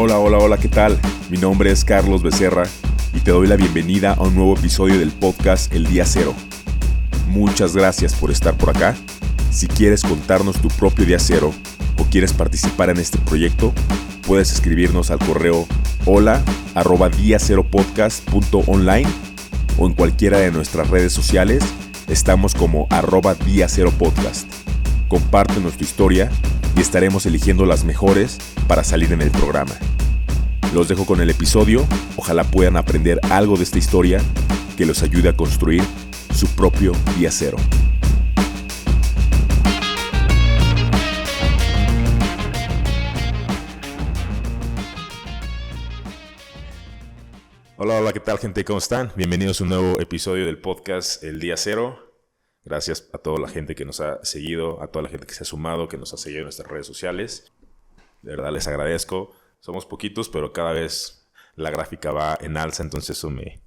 Hola, ¿qué tal? Mi nombre es Carlos Becerra y te doy la bienvenida a un nuevo episodio del podcast El Día Cero. Muchas gracias por estar por acá. Si quieres contarnos tu propio Día Cero o quieres participar en este proyecto, puedes escribirnos al correo hola@diaceropodcast.online o en cualquiera de nuestras redes sociales. Estamos como @diaceropodcast. Compártenos tu historia y estaremos eligiendo las mejores para salir en el programa. Los dejo con el episodio. Ojalá puedan aprender algo de esta historia que los ayude a construir su propio Día Cero. Hola, ¿qué tal, gente? ¿Cómo están? Bienvenidos a un nuevo episodio del podcast El Día Cero. Gracias a toda la gente que nos ha seguido, a toda la gente que se ha sumado, que nos ha seguido en nuestras redes sociales. De verdad les agradezco. Somos poquitos, pero cada vez la gráfica va en alza, entonces eso me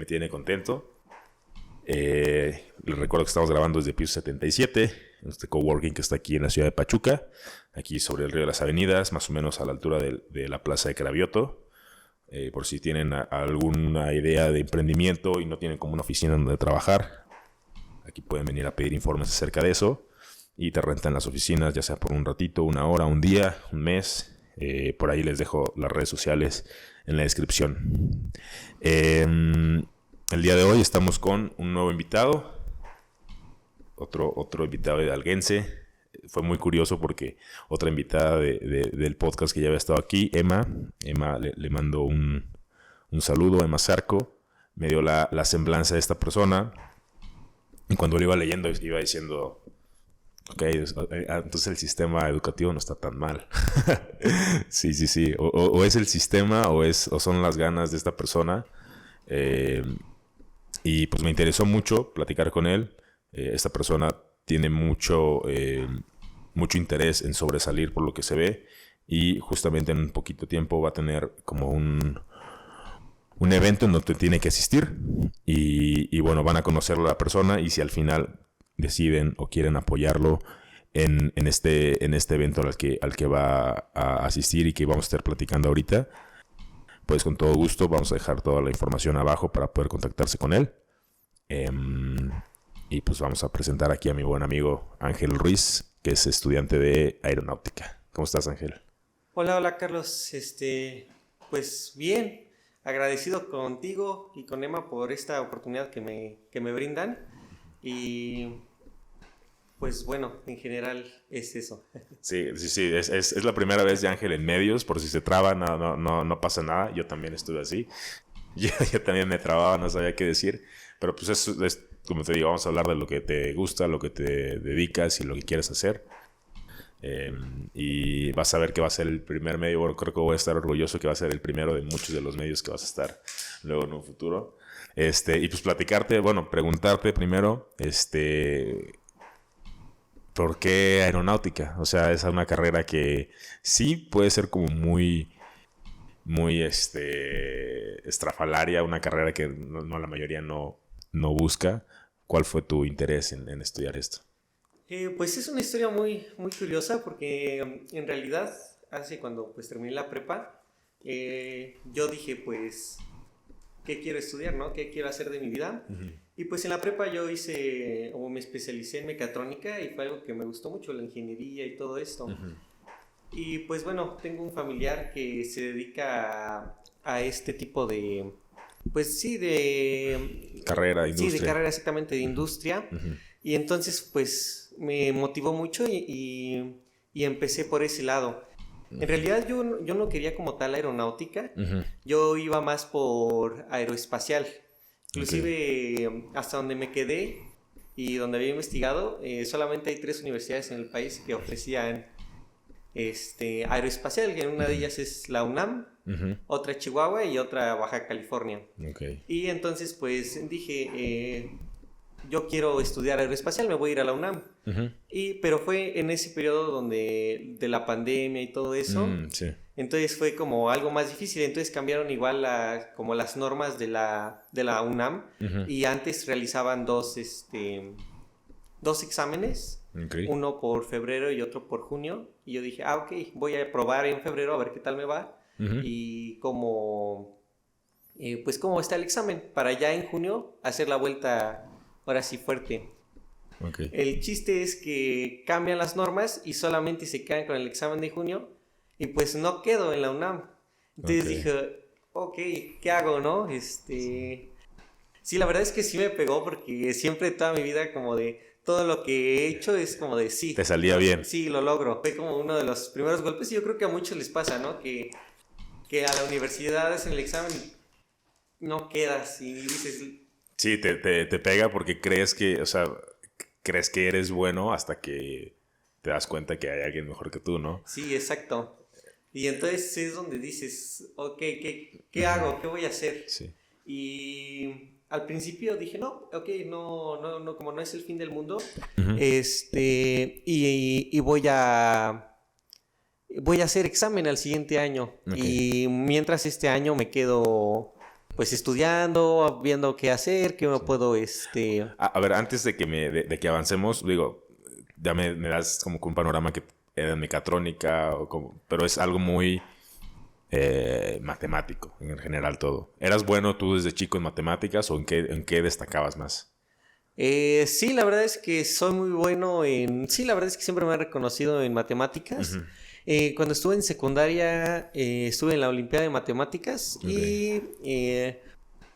tiene contento. Les recuerdo que estamos grabando desde piso 77, en este coworking que está aquí en la ciudad de Pachuca, aquí sobre el río de las Avenidas, más o menos a la altura de la plaza de Cravioto. Por si tienen alguna idea de emprendimiento y no tienen como una oficina donde trabajar, aquí pueden venir a pedir informes acerca de eso y te rentan las oficinas, ya sea por un ratito, una hora, un día, un mes. Por ahí les dejo las redes sociales en la descripción. El día de hoy estamos con un nuevo invitado, otro invitado hidalguense. Fue muy curioso porque otra invitada del podcast que ya había estado aquí, Emma le mandó un saludo, Emma Zarco, me dio la semblanza de esta persona. Y cuando lo iba leyendo, iba diciendo, ok, entonces el sistema educativo no está tan mal. Sí. O es el sistema o son las ganas de esta persona. Y pues me interesó mucho platicar con él. Esta persona tiene mucho interés en sobresalir por lo que se ve. Y justamente en un poquito tiempo va a tener como un evento en donde tiene que asistir y bueno, van a conocerlo a la persona y si al final deciden o quieren apoyarlo en este evento al que va a asistir y que vamos a estar platicando ahorita, pues con todo gusto vamos a dejar toda la información abajo para poder contactarse con él. Y pues vamos a presentar aquí a mi buen amigo Ángel Ruiz, que es estudiante de aeronáutica. ¿Cómo estás, Ángel? Hola, Carlos. Pues bien. Agradecido contigo y con Emma por esta oportunidad que me brindan. Y pues bueno, en general es eso. Sí. Es la primera vez de Ángel en medios. Por si se traba, no pasa nada. Yo también estuve así. Yo también me trababa, no sabía qué decir. Pero pues es como te digo, vamos a hablar de lo que te gusta, lo que te dedicas y lo que quieres hacer. Y vas a ver que va a ser el primer medio. Bueno, creo que voy a estar orgulloso que va a ser el primero de muchos de los medios que vas a estar luego en un futuro. Y pues preguntarte primero, ¿por qué aeronáutica? O sea, es una carrera que sí puede ser como muy estrafalaria, una carrera que no la mayoría no busca. ¿Cuál fue tu interés en estudiar esto? Pues es una historia muy, muy curiosa porque en realidad cuando pues terminé la prepa, yo dije pues, ¿qué quiero estudiar, no? ¿Qué quiero hacer de mi vida? Uh-huh. Y pues en la prepa yo me especialicé en mecatrónica y fue algo que me gustó mucho, la ingeniería y todo esto. Uh-huh. Y pues bueno, tengo un familiar que se dedica a este tipo de, pues sí, de... Carrera, industria. Sí, de carrera exactamente, de industria. Uh-huh. Y entonces pues me motivó mucho y empecé por ese lado. Uh-huh. En realidad yo no quería como tal aeronáutica, uh-huh. Yo iba más por aeroespacial. Inclusive okay. Hasta donde me quedé y donde había investigado, solamente hay 3 universidades en el país que ofrecían aeroespacial. En una de ellas es la UNAM, uh-huh. Otra Chihuahua y otra Baja California. Okay. Y entonces pues dije, yo quiero estudiar aeroespacial, me voy a ir a la UNAM. Uh-huh. Pero fue en ese periodo de la pandemia y todo eso. Sí. Entonces fue como algo más difícil. Entonces cambiaron igual como las normas de la UNAM. Uh-huh. Y antes realizaban 2 exámenes Okay. Uno por febrero y otro por junio. Y yo dije, ok, voy a probar en febrero a ver qué tal me va. Uh-huh. Y pues cómo está el examen, para ya en junio hacer la vuelta ahora sí fuerte. Okay. El chiste es que cambian las normas y solamente se quedan con el examen de junio y pues no quedo en la UNAM. Entonces dije, ok, ¿qué hago, no? Sí, la verdad es que sí me pegó porque siempre toda mi vida como de todo lo que he hecho es como de sí. Te salía bien. Sí, lo logro. Fue como uno de los primeros golpes y yo creo que a muchos les pasa, ¿no? Que a la universidad hacen el examen no quedas y dices... Sí, te pega porque crees que eres bueno hasta que te das cuenta que hay alguien mejor que tú, ¿no? Sí, exacto. Y entonces es donde dices, ok, ¿qué hago? ¿Qué voy a hacer? Sí. Y al principio dije, no, ok, no, como no es el fin del mundo, Uh-huh. y voy a hacer examen al siguiente año. Okay. Y mientras este año me quedo pues estudiando, viendo qué hacer, qué me puedo A ver, antes de que avancemos, digo, ya me das como que un panorama que era en mecatrónica, pero es algo muy matemático en general todo. ¿Eras bueno tú desde chico en matemáticas o en qué destacabas más? Sí, la verdad es que soy muy bueno sí, la verdad es que siempre me han reconocido en matemáticas. Uh-huh. Cuando estuve en secundaria, estuve en la Olimpiada de Matemáticas. Okay. Y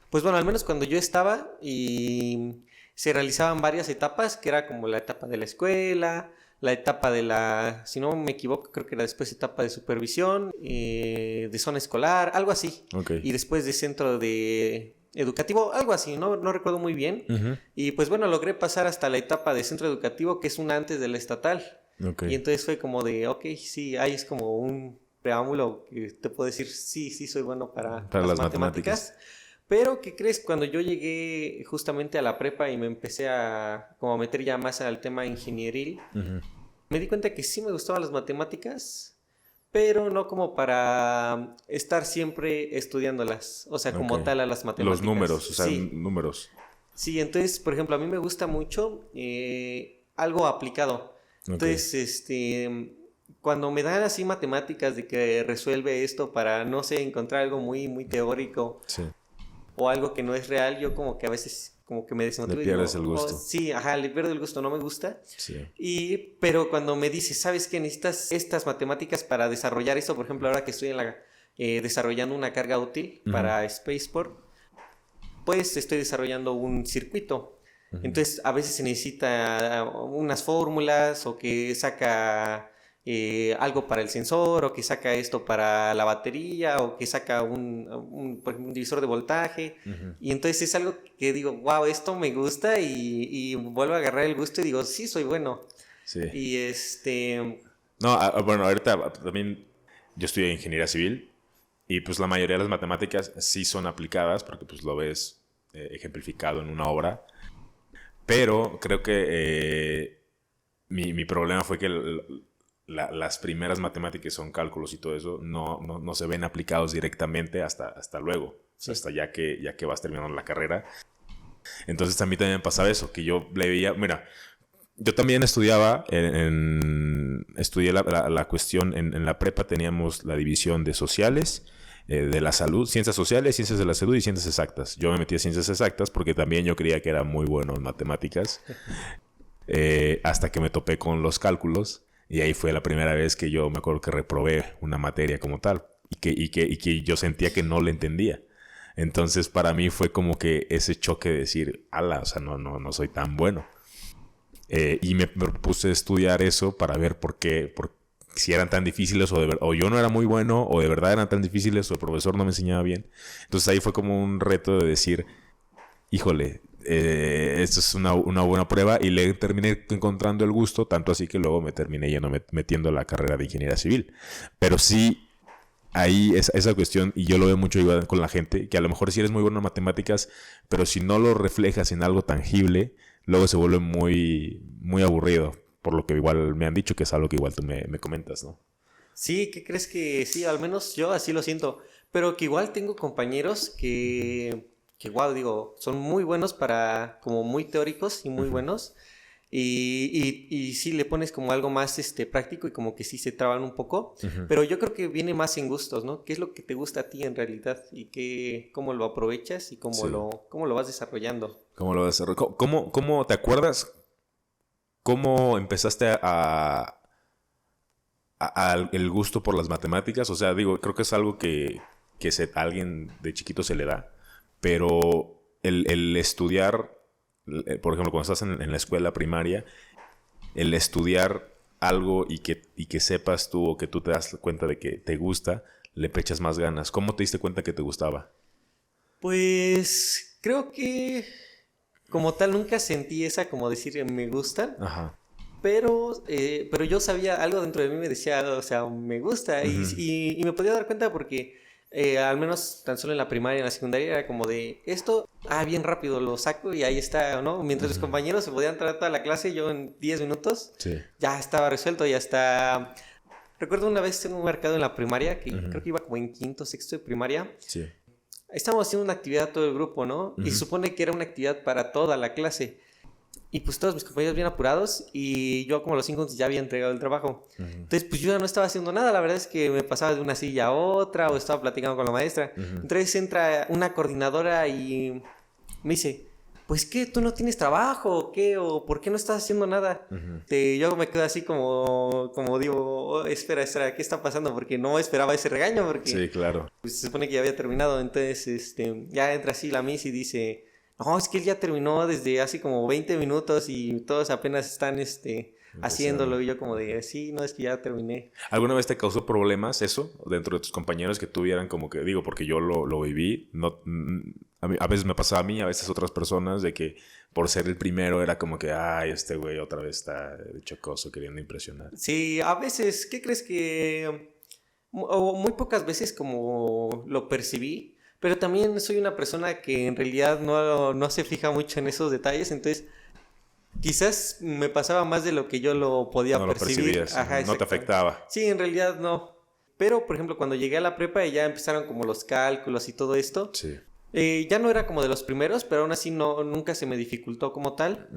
pues bueno, al menos cuando yo estaba y se realizaban varias etapas, que era como la etapa de la escuela, la etapa si no me equivoco, creo que era después etapa de supervisión, de zona escolar, algo así. Okay. Y después de centro de educativo, algo así, no recuerdo muy bien. Uh-huh. Y pues bueno, logré pasar hasta la etapa de centro educativo, que es una antes de la estatal. Okay. Y entonces fue como de, ok, sí, ahí es como un preámbulo que te puedo decir, sí, soy bueno para las matemáticas. Pero, ¿qué crees? Cuando yo llegué justamente a la prepa y me empecé a como meter ya más al tema ingenieril, Uh-huh. me di cuenta que sí me gustaban las matemáticas, pero no como para estar siempre estudiándolas, o sea, como tal a las matemáticas. Los números, o sea, sí. números. Sí, entonces, por ejemplo, a mí me gusta mucho algo aplicado. Okay. Entonces, cuando me dan así matemáticas de que resuelve esto para, no sé, encontrar algo muy, muy teórico, sí, o algo que no es real, yo como que a veces como que me desmotivo. Le pierdes el gusto. Sí, ajá, le pierdo el gusto, no me gusta. Sí. Pero cuando me dices, ¿sabes qué? Necesitas estas matemáticas para desarrollar esto, por ejemplo, ahora que estoy desarrollando una carga útil Uh-huh. para Spaceport, pues estoy desarrollando un circuito. Uh-huh. Entonces, a veces se necesita unas fórmulas o que saca algo para el sensor o que saca esto para la batería o que saca por ejemplo, un divisor de voltaje. Uh-huh. Y entonces es algo que digo, wow, esto me gusta y vuelvo a agarrar el gusto y digo, sí, soy bueno. Sí. Y No, bueno, ahorita también yo estudié ingeniería civil y pues la mayoría de las matemáticas sí son aplicadas porque pues lo ves ejemplificado en una obra. Pero creo que mi problema fue que las primeras matemáticas son cálculos y todo eso no se ven aplicados directamente hasta luego. Sí. O sea, hasta ya que vas terminando la carrera. Entonces a mí también me pasaba eso, que yo le veía... Mira, yo también estudiaba, estudié la cuestión en la prepa, teníamos la división de sociales, de la salud, ciencias sociales, ciencias de la salud y ciencias exactas. Yo me metí a ciencias exactas porque también yo creía que era muy bueno en matemáticas, hasta que me topé con los cálculos y ahí fue la primera vez que yo me acuerdo que reprobé una materia como tal y que yo sentía que no le entendía. Entonces para mí fue como que ese choque de decir, ala, o sea, no soy tan bueno. Y me propuse estudiar eso para ver por qué, si eran tan difíciles o yo no era muy bueno o de verdad eran tan difíciles o el profesor no me enseñaba bien. Entonces ahí fue como un reto de decir, híjole, esto es una buena prueba y le terminé encontrando el gusto, tanto así que luego me terminé metiendo a la carrera de ingeniería civil. Pero sí, ahí esa cuestión, y yo lo veo mucho igual con la gente, que a lo mejor sí eres muy bueno en matemáticas, pero si no lo reflejas en algo tangible, luego se vuelve muy, muy aburrido, por lo que igual me han dicho que es algo que igual tú me comentas, ¿no? Sí, ¿qué crees que sí? Al menos yo así lo siento, pero que igual tengo compañeros que wow, digo, son muy buenos como muy teóricos y muy buenos, Y sí le pones como algo más práctico y como que sí se traban un poco, pero yo creo que viene más en gustos, ¿no? ¿Qué es lo que te gusta a ti en realidad? Y cómo lo aprovechas y cómo lo vas desarrollando. ¿Cómo lo desarrollas? ¿Cómo te acuerdas? ¿Cómo empezaste el gusto por las matemáticas? O sea, digo, creo que es algo que a alguien de chiquito se le da, pero el estudiar, por ejemplo, cuando estás en la escuela primaria, el estudiar algo y que sepas tú o que tú te das cuenta de que te gusta, le echas más ganas. ¿Cómo te diste cuenta que te gustaba? Pues creo que como tal nunca sentí esa como decir me gustan. Ajá. Pero yo sabía, algo dentro de mí me decía, o sea, me gusta. Y me podía dar cuenta porque al menos tan solo en la primaria y en la secundaria era como de esto, bien rápido lo saco y ahí está, ¿no? Mientras los compañeros se podían tratar toda la clase, yo en 10 minutos ya estaba resuelto, ya está. Recuerdo una vez tengo un mercado en la primaria, que creo que iba como en quinto, sexto de primaria. Sí. Estábamos haciendo una actividad todo el grupo, ¿no? Y se supone que era una actividad para toda la clase. Y pues todos mis compañeros bien apurados y yo como a los 5 minutos ya había entregado el trabajo. Entonces pues yo ya no estaba haciendo nada, la verdad es que me pasaba de una silla a otra o estaba platicando con la maestra. Entonces entra una coordinadora y me dice, pues ¿qué? ¿Tú no tienes trabajo o qué? ¿O por qué no estás haciendo nada? Yo me quedo así como digo, espera, ¿qué está pasando? Porque no esperaba ese regaño porque sí, claro. Pues, se supone que ya había terminado. Entonces ya entra así la miss y dice... No, es que él ya terminó desde hace como 20 minutos y todos apenas están haciéndolo. Y yo como de, sí, no, es que ya terminé. ¿Alguna vez te causó problemas eso dentro de tus compañeros que tuvieran como que, digo, porque yo lo viví, no, a veces me pasaba a mí, a veces a otras personas, de que por ser el primero era como que, este güey otra vez está de chocoso queriendo impresionar? Sí, a veces, ¿qué crees que...? O muy pocas veces como lo percibí. Pero también soy una persona que en realidad no se fija mucho en esos detalles, entonces quizás me pasaba más de lo que yo lo podía percibir. No lo percibías, Ajá, no te afectaba. Sí, en realidad no. Pero, por ejemplo, cuando llegué a la prepa y ya empezaron como los cálculos y todo esto, sí. Ya no era como de los primeros, pero aún así nunca se me dificultó como tal.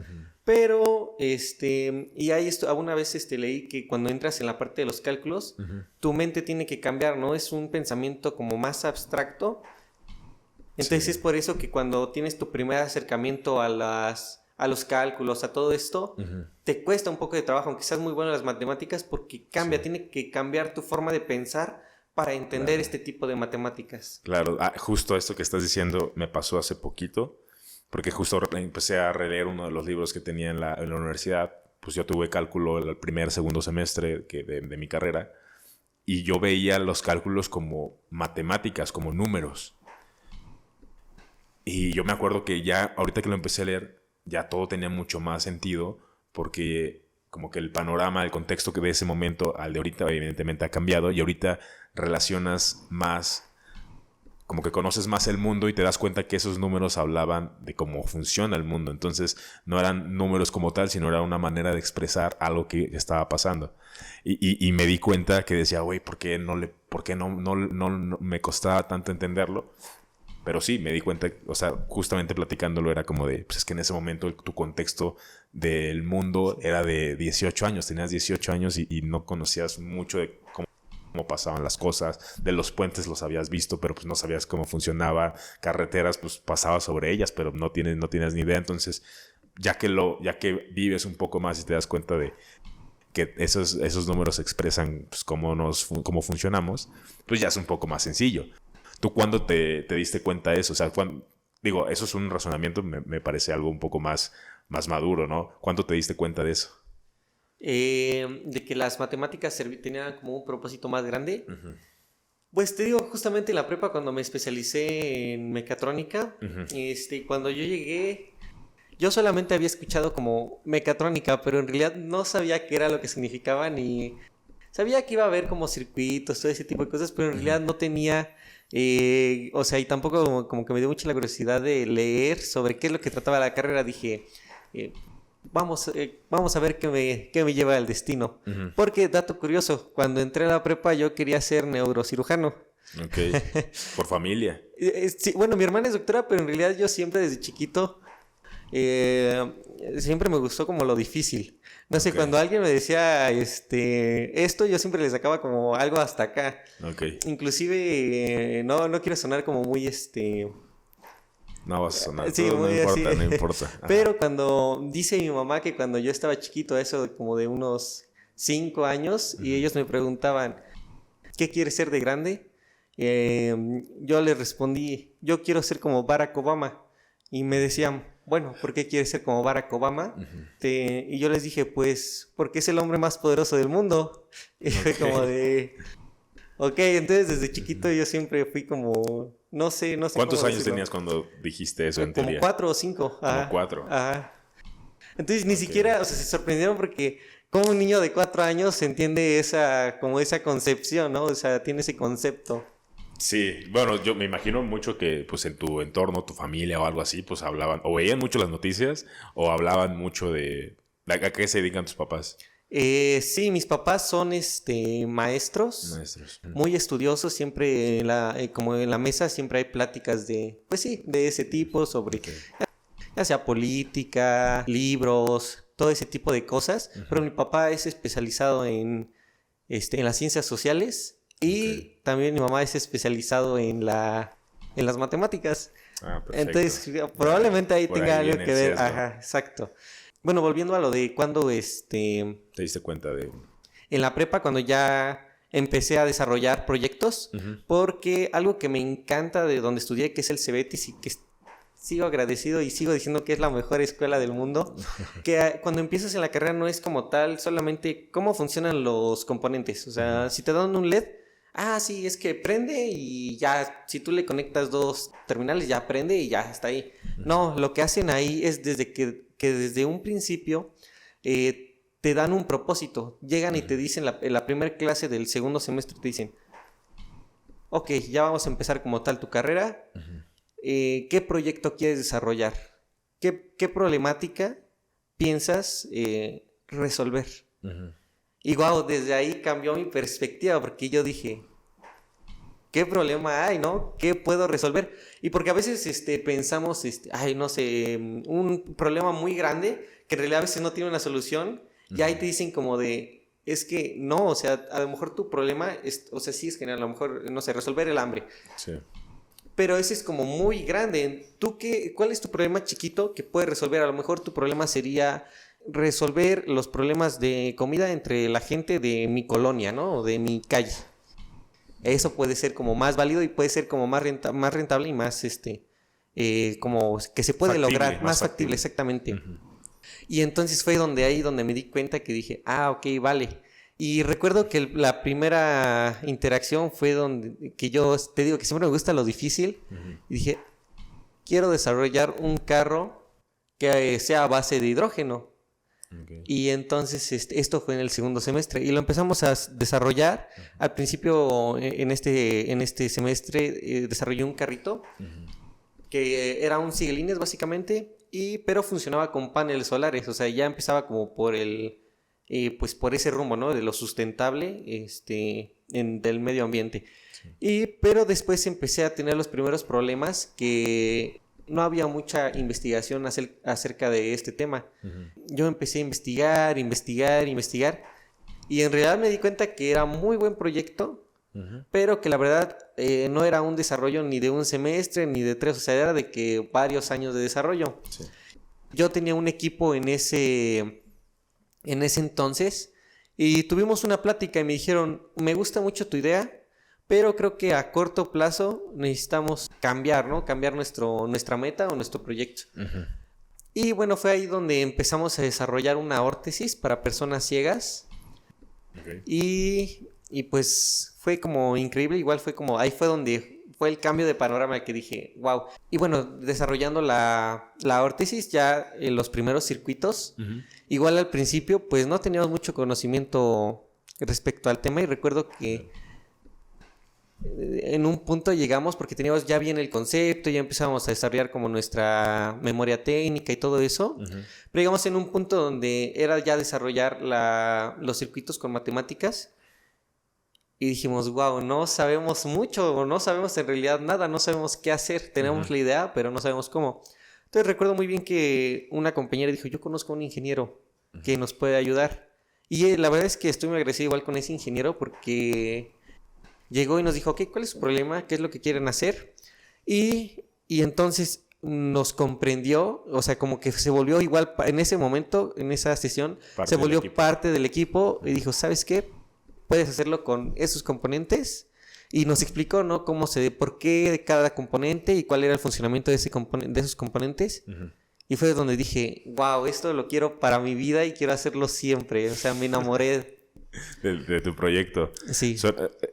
Pero, y ahí alguna vez leí que cuando entras en la parte de los cálculos, tu mente tiene que cambiar, ¿no? Es un pensamiento como más abstracto. Entonces es por eso que cuando tienes tu primer acercamiento a los cálculos, a todo esto, te cuesta un poco de trabajo, aunque seas muy bueno en las matemáticas, porque tiene que cambiar tu forma de pensar para entender este tipo de matemáticas. Claro, justo esto que estás diciendo me pasó hace poquito, porque justo empecé a releer uno de los libros que tenía en la universidad. Pues yo tuve cálculo el segundo semestre de mi carrera, y yo veía los cálculos como matemáticas, como números. Y yo me acuerdo que ya, ahorita que lo empecé a leer, ya todo tenía mucho más sentido, porque como que el panorama, el contexto que de ese momento al de ahorita evidentemente ha cambiado, y ahorita relacionas más, como que conoces más el mundo y te das cuenta que esos números hablaban de cómo funciona el mundo. Entonces no eran números como tal, sino era una manera de expresar algo que estaba pasando. Y me di cuenta que decía, güey, ¿por qué no me costaba tanto entenderlo? Pero sí, me di cuenta, o sea, justamente platicándolo era como de, pues es que en ese momento tu contexto del mundo era de 18 años, tenías 18 años y no conocías mucho de cómo pasaban las cosas. De los puentes los habías visto, pero pues no sabías cómo funcionaba. Carreteras, pues pasabas sobre ellas, pero no tienes ni idea. Entonces, ya que vives un poco más y te das cuenta de que esos números expresan pues, cómo funcionamos, pues ya es un poco más sencillo. ¿Tú cuándo te diste cuenta de eso? O sea, digo, eso es un razonamiento, me parece algo un poco más maduro, ¿no? ¿Cuándo te diste cuenta de eso? De que las matemáticas tenían como un propósito más grande. Pues te digo, justamente en la prepa cuando me especialicé en mecatrónica, cuando yo llegué, yo solamente había escuchado como mecatrónica, pero en realidad no sabía qué era lo que significaba, ni sabía que iba a haber como circuitos, todo ese tipo de cosas, pero en realidad no tenía... o sea, y tampoco como que me dio mucha la curiosidad de leer sobre qué es lo que trataba la carrera. Dije, vamos a ver qué me lleva el destino. Porque, dato curioso, cuando entré a la prepa yo quería ser neurocirujano. Ok, por familia. Sí, bueno, mi hermana es doctora, pero en realidad yo siempre desde chiquito siempre me gustó como lo difícil. No sé, Ok. cuando alguien me decía esto, yo siempre le sacaba como algo hasta acá. Ok. Inclusive, no quiero sonar como muy No vas a sonar. sí, No muy importa, así. no importa. Ajá. Pero cuando dice mi mamá que cuando yo estaba chiquito, eso como de unos 5 años, y ellos me preguntaban, ¿qué quieres ser de grande? Yo les respondí, yo quiero ser como Barack Obama. Y me decían, bueno, ¿por qué quieres ser como Barack Obama? Y yo les dije, pues, porque es el hombre más poderoso del mundo. Y fue Ok. como de, ok, entonces desde chiquito yo siempre fui como, no sé ¿Cuántos cómo años decirlo. tenías cuando dijiste eso en Como teoría? 4 o 5. Como 4. Ajá. Entonces ni Ok. siquiera, o sea, se sorprendieron porque como un niño de 4 años entiende como esa concepción, ¿no? O sea, tiene ese concepto. Sí, bueno, yo me imagino mucho que pues en tu entorno, tu familia o algo así, pues hablaban, o veían mucho las noticias, o hablaban mucho de a qué se dedican tus papás. Sí, mis papás son maestros, Maestros. muy estudiosos, siempre como en la mesa siempre hay pláticas pues sí, de ese tipo, sobre Ok. ya sea política, libros, todo ese tipo de cosas. Pero mi papá es especializado en las ciencias sociales y también mi mamá es especializado en las matemáticas. Ah, perfecto. Entonces, probablemente ahí Por tenga ahí algo viene que el ver. sesgo. Ajá, exacto. Bueno, volviendo a lo de cuando ¿Te diste cuenta de...? en la prepa, cuando ya empecé a desarrollar proyectos, porque algo que me encanta de donde estudié, que es el Cebetis, y que sigo agradecido y sigo diciendo que es la mejor escuela del mundo, que cuando empiezas en la carrera no es como tal solamente cómo funcionan los componentes. O sea, si te dan un LED, sí, es que prende y ya, si tú le conectas 2 terminales, ya prende y ya está ahí. No, lo que hacen ahí es que desde un principio te dan un propósito. Llegan y te dicen, en la primera clase del segundo semestre, te dicen, ok, ya vamos a empezar como tal tu carrera. ¿Qué proyecto quieres desarrollar? ¿Qué problemática piensas resolver? Y wow, desde ahí cambió mi perspectiva porque yo dije, ¿qué problema hay, no? ¿Qué puedo resolver? Y porque a veces pensamos, no sé, un problema muy grande que en realidad a veces no tiene una solución y ahí te dicen como de, es que no, o sea, a lo mejor tu problema, o sea, sí es general, a lo mejor, no sé, resolver el hambre. Sí. Pero ese es como muy grande. ¿Cuál es tu problema chiquito que puedes resolver? A lo mejor tu problema sería resolver los problemas de comida entre la gente de mi colonia, ¿no? O de mi calle. Eso puede ser como más válido y puede ser como más rentable y más, como que se puede Factible, lograr, más más factible, factible. exactamente. Y entonces fue donde me di cuenta que dije, ok, vale. Y recuerdo que la primera interacción fue que yo te digo que siempre me gusta lo difícil. Y dije, quiero desarrollar un carro que sea a base de hidrógeno. Okay. Y entonces esto fue en el segundo semestre y lo empezamos a desarrollar. Al principio, en este semestre, desarrollé un carrito que era un sigelines básicamente, pero funcionaba con paneles solares. O sea, ya empezaba como por pues por ese rumbo, ¿no? De lo sustentable del medio ambiente. Sí. Pero después empecé a tener los primeros problemas que no había mucha investigación acerca de este tema. Yo empecé a investigar y en realidad me di cuenta que era muy buen proyecto, pero que la verdad no era un desarrollo ni de un semestre ni de 3, o sea, era de que varios años de desarrollo. Sí. Yo tenía un equipo en ese entonces y tuvimos una plática y me dijeron, me gusta mucho tu idea, pero creo que a corto plazo necesitamos cambiar, ¿no? Cambiar nuestra meta o nuestro proyecto. Y bueno, fue ahí donde empezamos a desarrollar una órtesis para personas ciegas. Okay. Y pues fue como increíble, igual ahí fue donde fue el cambio de panorama que dije, wow. Y bueno, desarrollando la órtesis ya en los primeros circuitos, igual al principio pues no teníamos mucho conocimiento respecto al tema y recuerdo que en un punto llegamos porque teníamos ya bien el concepto, ya empezamos a desarrollar como nuestra memoria técnica y todo eso, pero llegamos en un punto donde era ya desarrollar los circuitos con matemáticas y dijimos, wow, no sabemos mucho, no sabemos en realidad nada, no sabemos qué hacer, tenemos la idea, pero no sabemos cómo. Entonces recuerdo muy bien que una compañera dijo, yo conozco a un ingeniero que nos puede ayudar. Y la verdad es que estoy muy agradecido igual con ese ingeniero porque llegó y nos dijo, ok, ¿cuál es su problema? ¿Qué es lo que quieren hacer? Y entonces nos comprendió, o sea, como que se volvió igual en ese momento, en esa sesión, se volvió parte del equipo y dijo, ¿sabes qué? Puedes hacerlo con esos componentes. Y nos explicó, ¿no? Por qué de cada componente y cuál era el funcionamiento de esos componentes. Uh-huh. Y fue donde dije, wow, esto lo quiero para mi vida y quiero hacerlo siempre. O sea, me enamoré de tu proyecto. Sí.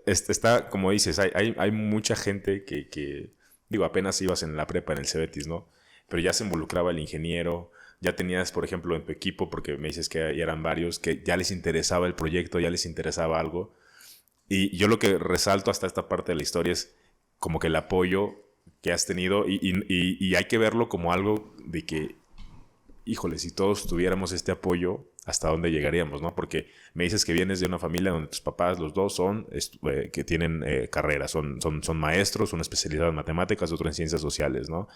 Está, como dices, hay mucha gente que, digo, apenas ibas en la prepa, en el Cebetis, ¿no? Pero ya se involucraba el ingeniero, ya tenías, por ejemplo, en tu equipo, porque me dices que ya eran varios, que ya les interesaba el proyecto, ya les interesaba algo. Y yo lo que resalto hasta esta parte de la historia es como que el apoyo que has tenido y hay que verlo como algo de que, híjole, si todos tuviéramos este apoyo, ¿hasta dónde llegaríamos, no? Porque me dices que vienes de una familia donde tus papás, los dos, que tienen carreras, son maestros, una especialidad en matemáticas, otro en ciencias sociales, ¿no?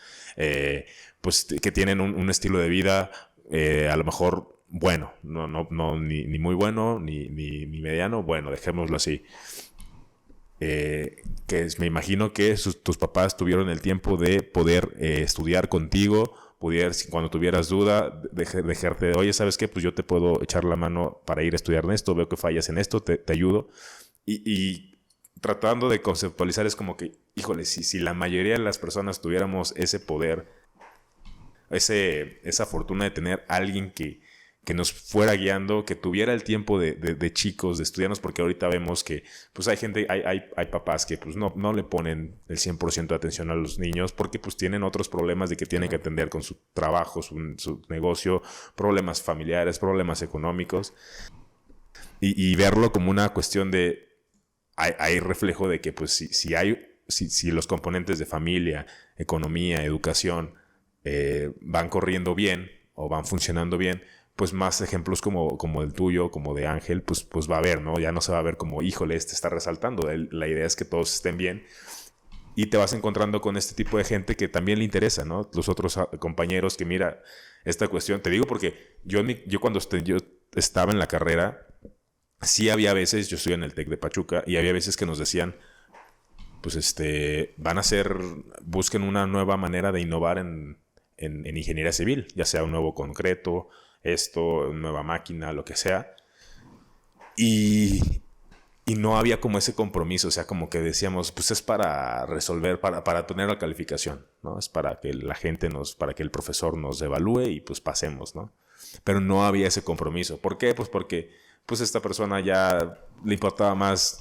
Pues que tienen un estilo de vida a lo mejor bueno, no ni muy bueno, ni mediano, bueno, dejémoslo así. Me imagino que tus papás tuvieron el tiempo de poder estudiar contigo, cuando tuvieras duda, dejarte de, oye, ¿sabes qué? Pues yo te puedo echar la mano para ir a estudiar en esto, veo que fallas en esto, te ayudo. Y tratando de conceptualizar es como que, híjole, si la mayoría de las personas tuviéramos ese poder, esa fortuna de tener alguien que nos fuera guiando, que tuviera el tiempo de chicos, de estudiarnos, porque ahorita vemos que pues hay papás que pues no le ponen el 100% de atención a los niños porque pues tienen otros problemas de que tienen que atender con su trabajo, su negocio, problemas familiares, problemas económicos, y verlo como una cuestión de hay reflejo de que pues si los componentes de familia, economía, educación van corriendo bien o van funcionando bien, pues más ejemplos como el tuyo, como de Ángel, pues va a haber, ¿no? Ya no se va a ver como, híjole, este está resaltando. La idea es que todos estén bien. Y te vas encontrando con este tipo de gente que también le interesa, ¿no? Los otros compañeros que, mira, esta cuestión, te digo porque yo cuando yo estaba en la carrera, sí había veces, yo estoy en el TEC de Pachuca, y había veces que nos decían, pues busquen una nueva manera de innovar en ingeniería civil, ya sea un nuevo concreto, nueva máquina, lo que sea. Y no había como ese compromiso, o sea, como que decíamos, pues es para resolver, para tener la calificación, ¿no? Es para que la gente para que el profesor nos evalúe y pues pasemos, ¿no? Pero no había ese compromiso. ¿Por qué? Pues porque pues esta persona ya le importaba más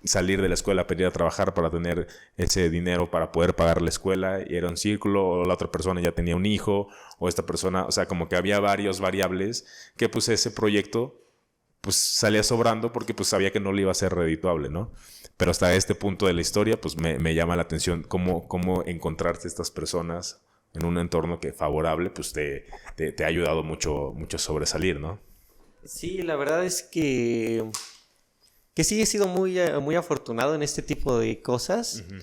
salir de la escuela para ir a trabajar para tener ese dinero para poder pagar la escuela, y era un círculo, o la otra persona ya tenía un hijo, o esta persona, o sea, como que había varias variables que pues ese proyecto pues salía sobrando porque pues sabía que no le iba a ser redituable, ¿no? Pero hasta este punto de la historia pues me llama la atención cómo encontrarte estas personas en un entorno que favorable pues te ha ayudado mucho a sobresalir, ¿no? Sí, la verdad es que sí he sido muy, muy afortunado en este tipo de cosas. Uh-huh.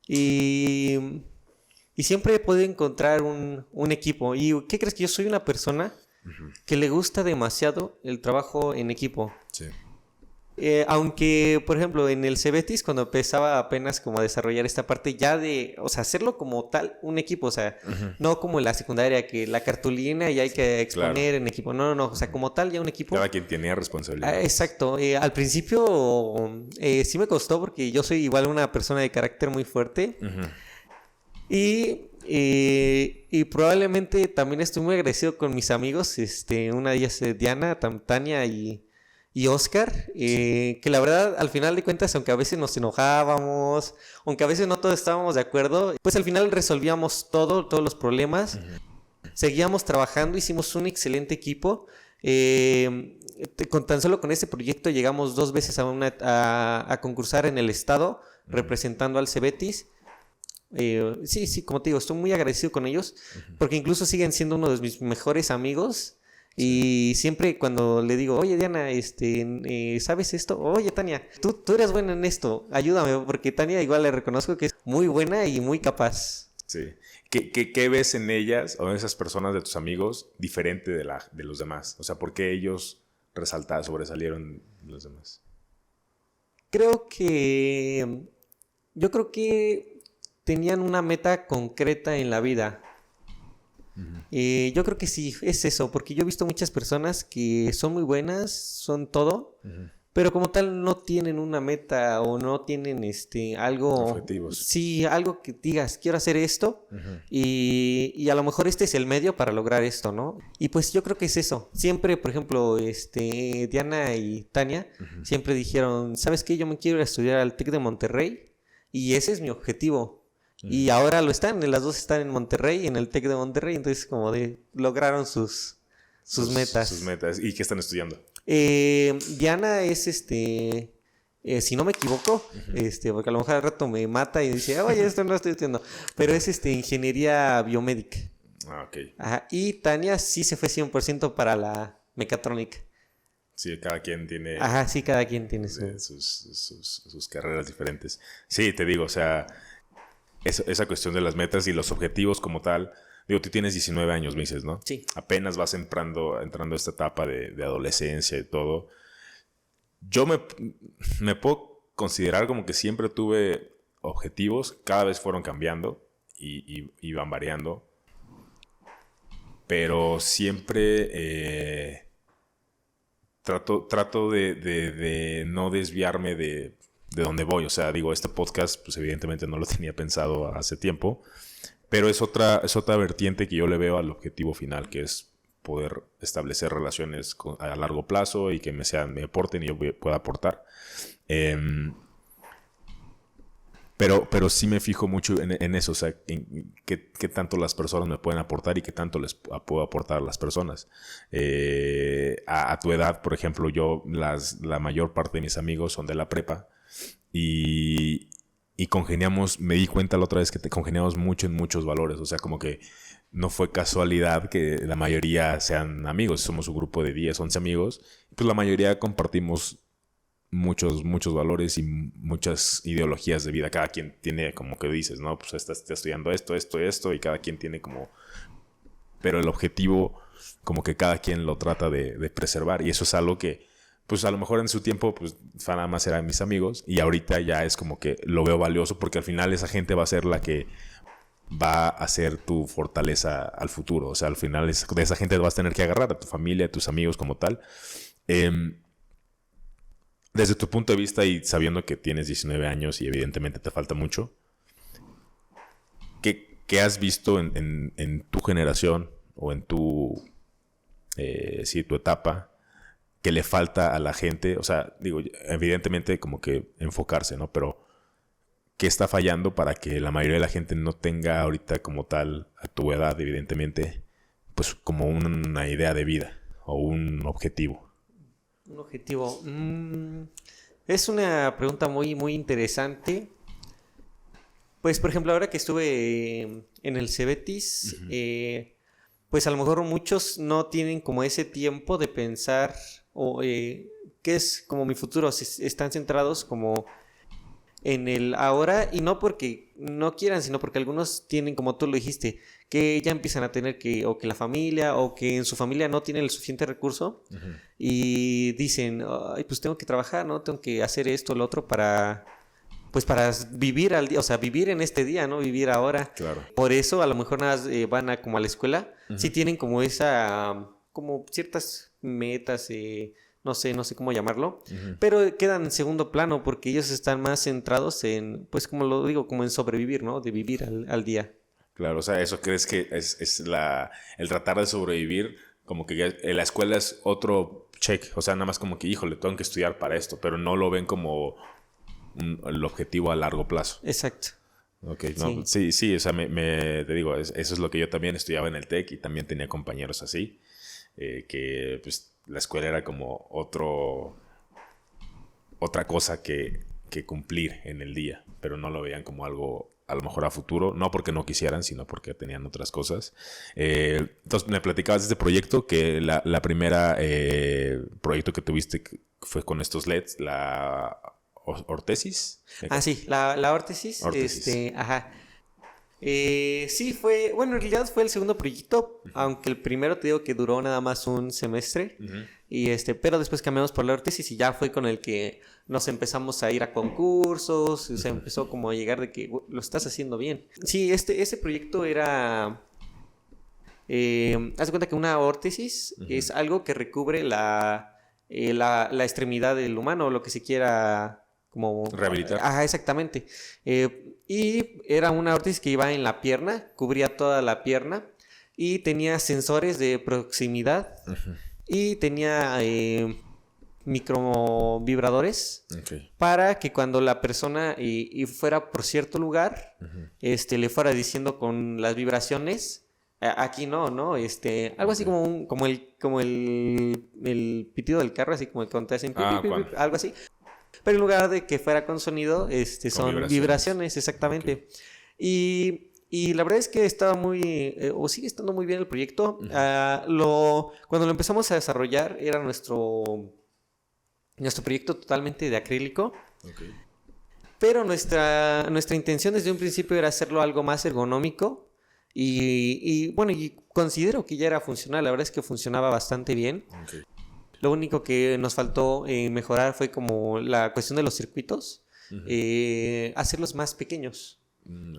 Y siempre he podido encontrar un equipo. ¿Y qué crees? Que yo soy una persona uh-huh. que le gusta demasiado el trabajo en equipo. Sí. Aunque, por ejemplo, en el Cebetis, cuando empezaba apenas como a desarrollar esta parte ya de, o sea, hacerlo como tal, un equipo, o sea, uh-huh. no como en la secundaria, que la cartulina y hay que exponer claro. en equipo, no, o sea, como tal ya un equipo. Cada quien tenía responsabilidad. Exacto, al principio sí me costó porque yo soy igual una persona de carácter muy fuerte uh-huh. y probablemente también estoy muy agradecido con mis amigos, una de ellas es Diana, Tania y Oscar, que la verdad, al final de cuentas, aunque a veces nos enojábamos, aunque a veces no todos estábamos de acuerdo, pues al final resolvíamos todos los problemas, uh-huh. seguíamos trabajando, hicimos un excelente equipo. Tan solo con este proyecto llegamos 2 veces a concursar en el estado, uh-huh. representando al Cebetis. Sí, como te digo, estoy muy agradecido con ellos, uh-huh. porque incluso siguen siendo uno de mis mejores amigos. Y siempre cuando le digo, oye Diana, ¿sabes esto? Oye Tania, tú eres buena en esto, ayúdame, porque Tania igual le reconozco que es muy buena y muy capaz. Sí. ¿Qué ves en ellas o en esas personas de tus amigos diferente de los demás? O sea, ¿por qué ellos sobresalieron de los demás? Yo creo que tenían una meta concreta en la vida. Yo creo que sí, es eso, porque yo he visto muchas personas que son muy buenas, son todo, pero como tal no tienen una meta o no tienen algo... Objetivos. Sí, algo que digas, quiero hacer esto y a lo mejor este es el medio para lograr esto, ¿no? Y pues yo creo que es eso. Siempre, por ejemplo, Diana y Tania siempre dijeron, ¿sabes qué? Yo me quiero ir a estudiar al TEC de Monterrey y ese es mi objetivo. Y ahora lo están, las dos están en Monterrey, en el TEC de Monterrey, entonces como de lograron sus metas. Sus metas. ¿Y qué están estudiando? Diana es si no me equivoco, porque a lo mejor al rato me mata y dice, oye, esto no lo estoy estudiando, pero es ingeniería biomédica. Ah, ok. Ajá. Y Tania sí se fue 100% para la mecatrónica. Sí, cada quien tiene... Ajá, sí, cada quien tiene sus carreras diferentes. Sí, te digo, o sea, esa cuestión de las metas y los objetivos como tal. Digo, tú tienes 19 años, me dices, ¿no? Sí. Apenas vas entrando a esta etapa de adolescencia y todo. Yo me puedo considerar como que siempre tuve objetivos. Cada vez fueron cambiando y van variando. Pero siempre trato de no desviarme de donde voy. O sea, digo, este podcast, pues evidentemente no lo tenía pensado hace tiempo. Pero es otra vertiente que yo le veo al objetivo final, que es poder establecer relaciones a largo plazo y que me aporten y yo pueda aportar. Pero sí me fijo mucho en eso, o sea, en qué tanto las personas me pueden aportar y qué tanto les puedo aportar a las personas. A tu edad, por ejemplo, la mayor parte de mis amigos son de la prepa y congeniamos, me di cuenta la otra vez que congeniamos mucho en muchos valores, o sea, como que no fue casualidad que la mayoría sean amigos, somos un grupo de 10, 11 amigos, pues la mayoría compartimos muchos valores y muchas ideologías de vida. Cada quien tiene, como que dices, ¿no? Pues está estudiando esto, y cada quien tiene como... Pero el objetivo, como que cada quien lo trata de preservar, y eso es algo que, pues a lo mejor en su tiempo, pues nada más eran mis amigos, y ahorita ya es como que lo veo valioso, porque al final esa gente va a ser la que va a ser tu fortaleza al futuro. O sea, al final de esa gente vas a tener que agarrar, a tu familia, a tus amigos como tal. Desde tu punto de vista y sabiendo que tienes 19 años y evidentemente te falta mucho, ¿qué has visto en tu generación o en tu etapa que le falta a la gente? O sea, digo, evidentemente como que enfocarse, ¿no? Pero ¿qué está fallando para que la mayoría de la gente no tenga ahorita como tal, a tu edad, evidentemente, pues como una idea de vida o un objetivo? Un objetivo. Es una pregunta muy, muy interesante. Pues, por ejemplo, ahora que estuve en el Cebetis, pues a lo mejor muchos no tienen como ese tiempo de pensar qué es como mi futuro. Están centrados como en el ahora, y no porque no quieran, sino porque algunos tienen, como tú lo dijiste, que ya empiezan a tener o que la familia, o que en su familia no tienen el suficiente recurso, y dicen, ay, pues tengo que trabajar, ¿no? Tengo que hacer esto, lo otro para vivir al día, o sea, vivir en este día, ¿no? Vivir ahora. Claro. Por eso a lo mejor nada más, van como a la escuela, sí tienen como como ciertas metas, no sé cómo llamarlo, pero quedan en segundo plano porque ellos están más centrados en, pues como lo digo, como en sobrevivir, ¿no? De vivir al día. Claro, o sea, ¿eso crees que es el tratar de sobrevivir? Como que ya la escuela es otro check, o sea, nada más como que, híjole, tengo que estudiar para esto, pero no lo ven como el objetivo a largo plazo. Exacto. Ok, no, sí, o sea, te digo, eso es lo que yo también estudiaba en el TEC y también tenía compañeros así, que pues la escuela era como otra cosa que cumplir en el día, pero no lo veían como algo a lo mejor a futuro, no porque no quisieran, sino porque tenían otras cosas. Entonces me platicabas de este proyecto, que la primera proyecto que tuviste fue con estos LEDs, la ortesis. Sí, la órtesis. Órtesis. Ajá. Sí, en realidad fue el segundo proyecto, aunque el primero te digo que duró nada más un semestre, pero después cambiamos por la órtesis y ya fue con el que nos empezamos a ir a concursos, y se empezó como a llegar de que lo estás haciendo bien. Sí, ese proyecto era, haz de cuenta que una órtesis es algo que recubre la extremidad del humano, lo que se quiera como rehabilitar. Ajá, exactamente. Y era una órtesis que iba en la pierna, cubría toda la pierna y tenía sensores de proximidad y tenía microvibradores para que cuando la persona y fuera por cierto lugar, le fuera diciendo con las vibraciones. Aquí no, algo así como el pitido del carro, así como cuando te hacen algo así. Pero en lugar de que fuera con sonido, son vibraciones, exactamente. Okay. Y la verdad es que estaba o sigue estando muy bien el proyecto. Cuando lo empezamos a desarrollar, era nuestro proyecto totalmente de acrílico. Okay. Pero nuestra intención desde un principio era hacerlo algo más ergonómico. Y considero que ya era funcional. La verdad es que funcionaba bastante bien. Okay. Lo único que nos faltó mejorar fue como la cuestión de los circuitos, hacerlos más pequeños.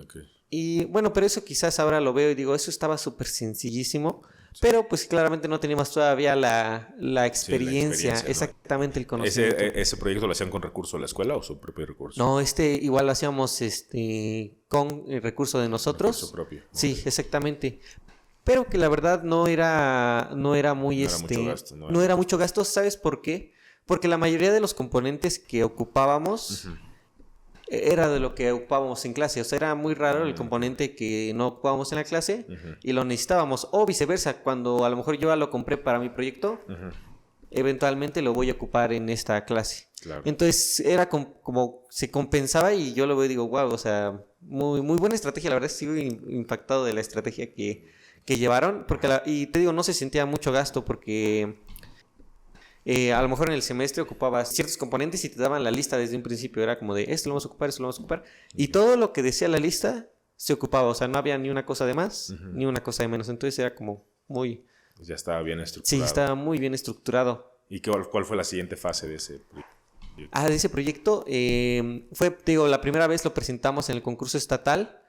Okay. Y pero eso quizás ahora lo veo y digo, eso estaba súper sencillísimo, pero pues claramente no teníamos todavía la experiencia, exactamente, ¿no? El conocimiento. ¿Ese proyecto lo hacían con recurso de la escuela o su propio recurso? No, igual lo hacíamos con el recurso de nosotros. Recurso propio. Okay. Sí, exactamente. Pero que la verdad no era muy no era mucho gasto, ¿sabes por qué? Porque la mayoría de los componentes que ocupábamos era de lo que ocupábamos en clase. O sea, era muy raro el componente que no ocupábamos en la clase y lo necesitábamos. O viceversa, cuando a lo mejor yo lo compré para mi proyecto, eventualmente lo voy a ocupar en esta clase. Claro. Entonces era como se compensaba y yo lo veo y digo, wow, o sea, muy, muy buena estrategia. La verdad sigo impactado de la estrategia que llevaron, y te digo, no se sentía mucho gasto porque a lo mejor en el semestre ocupabas ciertos componentes y te daban la lista desde un principio, era como de esto lo vamos a ocupar, esto lo vamos a ocupar, y todo lo que decía la lista se ocupaba, o sea, no había ni una cosa de más, ni una cosa de menos, entonces era como muy... Pues ya estaba bien estructurado. Sí, estaba muy bien estructurado. ¿Y cuál fue la siguiente fase de ese proyecto? De ese proyecto fue, te digo, la primera vez lo presentamos en el concurso estatal,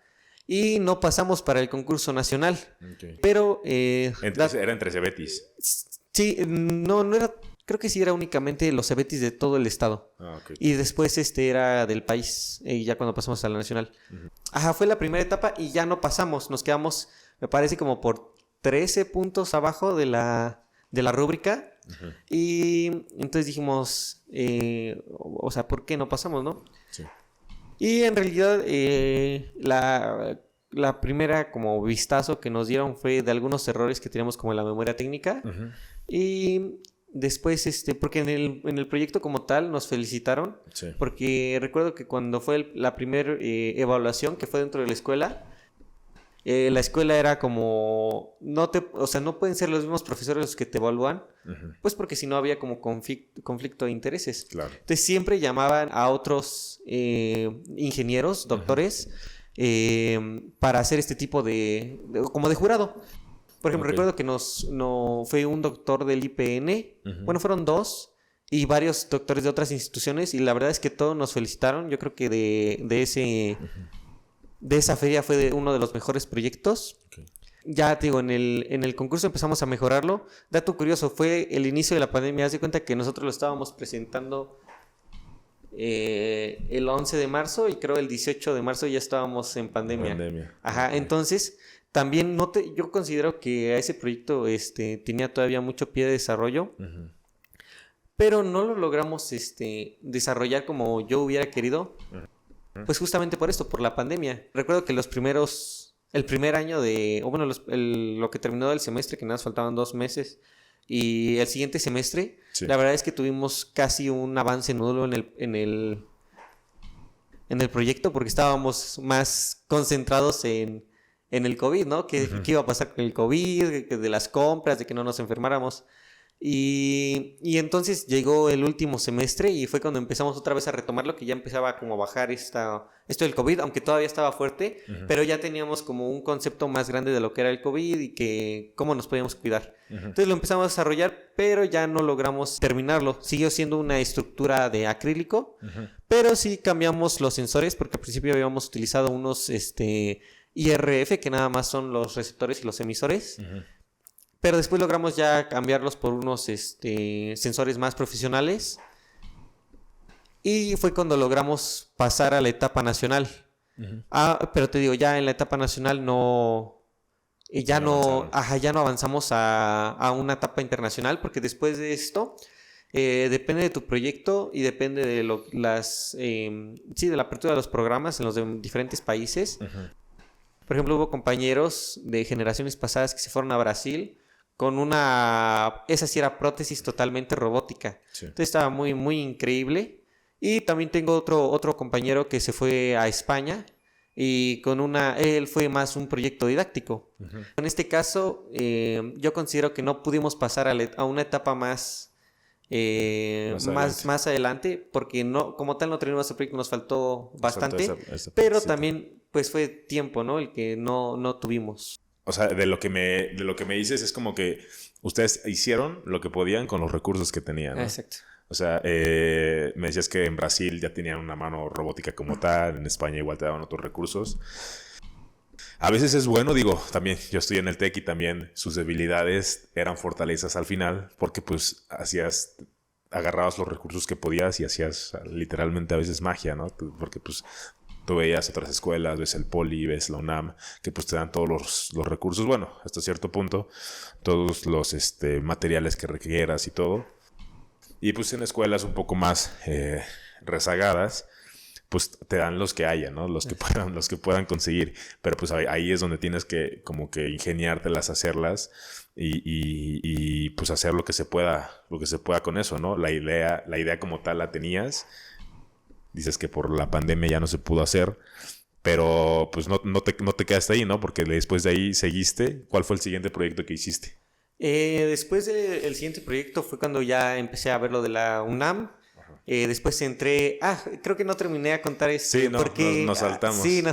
y no pasamos para el concurso nacional. Okay. Pero... era entre Cebetis. Sí, no era... Creo que sí era únicamente los Cebetis de todo el estado. Okay. Y después era del país. Ya cuando pasamos a la nacional. Ajá, fue la primera etapa y ya no pasamos. Nos quedamos, me parece, como por 13 puntos abajo de la rúbrica. Y entonces dijimos... o sea, ¿por qué no pasamos, no? Sí. Y en realidad la primera como vistazo que nos dieron fue de algunos errores que teníamos como en la memoria técnica. Y después, porque en el proyecto como tal nos felicitaron. Sí. Porque recuerdo que cuando fue la primera evaluación que fue dentro de la escuela era como, no pueden ser los mismos profesores los que te evalúan, pues porque si no había como conflicto de intereses. Claro. Entonces siempre llamaban a otros ingenieros, doctores, para hacer este tipo como de jurado. Por ejemplo, recuerdo que fue un doctor del IPN, fueron 2, y varios doctores de otras instituciones, y la verdad es que todos nos felicitaron. Yo creo que de esa feria fue uno de los mejores proyectos. Okay. Ya te digo, en el concurso empezamos a mejorarlo. Dato curioso, fue el inicio de la pandemia. Haz de cuenta que nosotros lo estábamos presentando el 11 de marzo y creo el 18 de marzo ya estábamos en pandemia. Ajá, okay. Entonces también yo considero que a ese proyecto tenía todavía mucho pie de desarrollo. Pero no lo logramos desarrollar como yo hubiera querido. Pues justamente por esto, por la pandemia. Recuerdo que el primer año lo que terminó del semestre, que nada más faltaban 2 meses, y el siguiente semestre, sí, la verdad es que tuvimos casi un avance nulo en el proyecto, porque estábamos más concentrados en el COVID, ¿no? ¿Qué iba a pasar con el COVID? De las compras, de que no nos enfermáramos. Y entonces llegó el último semestre y fue cuando empezamos otra vez a retomarlo, que ya empezaba como a bajar esto del COVID, aunque todavía estaba fuerte, pero ya teníamos como un concepto más grande de lo que era el COVID y que cómo nos podíamos cuidar. Entonces lo empezamos a desarrollar, pero ya no logramos terminarlo. Siguió siendo una estructura de acrílico, pero sí cambiamos los sensores, porque al principio habíamos utilizado unos IRF, que nada más son los receptores y los emisores. Pero después logramos ya cambiarlos por unos sensores más profesionales. Y fue cuando logramos pasar a la etapa nacional. Pero te digo, ya en la etapa nacional ya no avanzamos a una etapa internacional, porque después de esto depende de tu proyecto y depende de de la apertura de los programas en los diferentes países. Por ejemplo, hubo compañeros de generaciones pasadas que se fueron a Brasil con esa sí era prótesis totalmente robótica. Sí. Entonces estaba muy, muy increíble. Y también tengo otro compañero que se fue a España y él fue más un proyecto didáctico. En este caso, yo considero que no pudimos pasar a una etapa más adelante, porque como tal no terminamos el proyecto, nos faltó bastante, pero también pues fue tiempo, ¿no? El que no tuvimos. O sea, de lo que me dices es como que ustedes hicieron lo que podían con los recursos que tenían, ¿no? Exacto. O sea, me decías que en Brasil ya tenían una mano robótica como tal, en España igual te daban otros recursos. A veces es bueno, digo, también yo estoy en el TEC y también sus debilidades eran fortalezas al final, porque pues agarrabas los recursos que podías y hacías literalmente a veces magia, ¿no? Porque pues tú veías otras escuelas, ves el Poli, ves la UNAM, que pues te dan todos los recursos, bueno, hasta cierto punto, todos los materiales que requieras y todo. Y pues en escuelas un poco más rezagadas, pues te dan los que haya, ¿no? Los que puedan conseguir. Pero pues ahí es donde tienes que como que ingeniártelas, hacerlas y pues hacer lo que se pueda con eso, ¿no? La idea como tal la tenías. Dices que por la pandemia ya no se pudo hacer, pero pues no te quedaste ahí, ¿no? Porque después de ahí seguiste. ¿Cuál fue el siguiente proyecto que hiciste? Después del siguiente proyecto fue cuando ya empecé a ver lo de la UNAM. Después entré... creo que no terminé a contar esto. Sí, nos saltamos. Sí,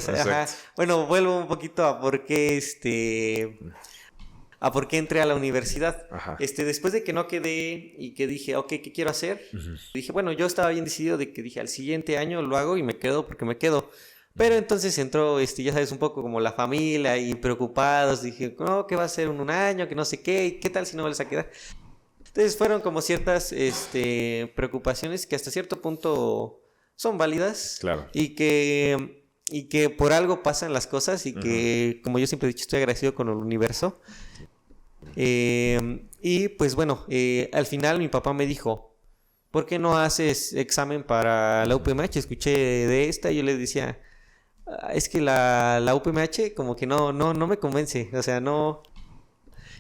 bueno, vuelvo un poquito a por qué entré a la universidad. Después de que no quedé y que dije, ok, ¿qué quiero hacer? Dije, bueno, yo estaba bien decidido de que dije, al siguiente año lo hago y me quedo porque me quedo. Pero entonces entró, ya sabes, un poco como la familia y preocupados. Dije, no, ¿qué va a ser un año? Que no sé qué. ¿Qué tal si no vuelves a quedar? Entonces fueron como ciertas preocupaciones que hasta cierto punto son válidas. Claro. Y que por algo pasan las cosas y que, como yo siempre he dicho, estoy agradecido con el universo. Y pues bueno, al final mi papá me dijo, ¿por qué no haces examen para la UPMH? Escuché de esta y yo le decía, es que la UPMH como que no me convence, o sea, no.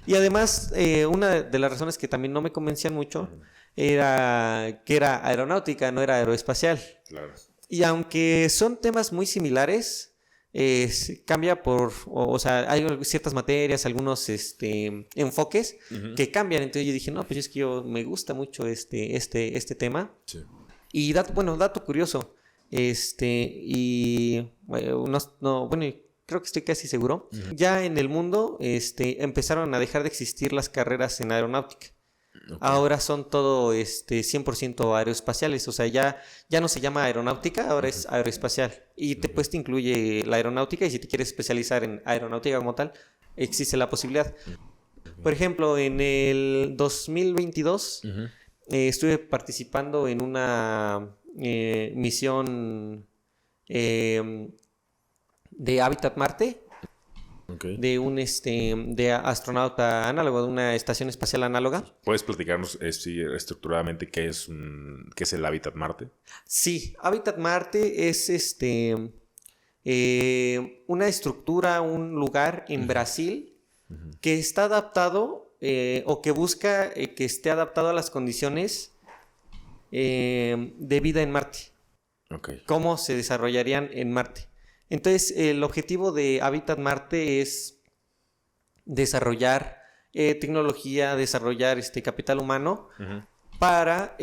Y además, una de las razones que también no me convencían mucho era que era aeronáutica, no era aeroespacial. Claro. Y aunque son temas muy similares, cambia o sea, hay ciertas materias, algunos enfoques que cambian. Entonces yo dije, no, pues es que me gusta mucho este tema. Sí. Y dato curioso, creo que estoy casi seguro. Ya en el mundo empezaron a dejar de existir las carreras en aeronáutica. Okay. Ahora son todo 100% aeroespaciales. O sea, ya no se llama aeronáutica, ahora es aeroespacial. Y después te incluye la aeronáutica. Y si te quieres especializar en aeronáutica como tal, existe la posibilidad. Por ejemplo, en el 2022 estuve participando en una misión de Hábitat Marte. Okay. De un de astronauta análogo, de una estación espacial análoga. ¿Puedes platicarnos estructuradamente qué es el Hábitat Marte? Sí, Hábitat Marte es una estructura, un lugar en Brasil que está adaptado o que busca que esté adaptado a las condiciones de vida en Marte. Okay. ¿Cómo se desarrollarían en Marte? Entonces, el objetivo de Hábitat Marte es desarrollar tecnología, desarrollar capital humano para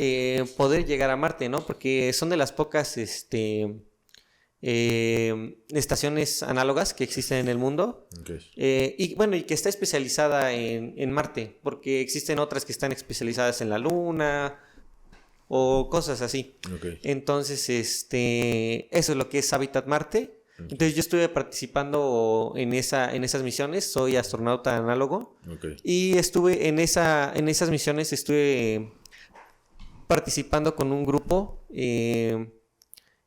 poder llegar a Marte, ¿no? Porque son de las pocas estaciones análogas que existen en el mundo. Okay. Y que está especializada en Marte, porque existen otras que están especializadas en la Luna o cosas así. Okay. Entonces, eso es lo que es Hábitat Marte. Okay. Entonces yo estuve participando en esas misiones, soy astronauta análogo. Okay. Y estuve en esas misiones, estuve participando con un grupo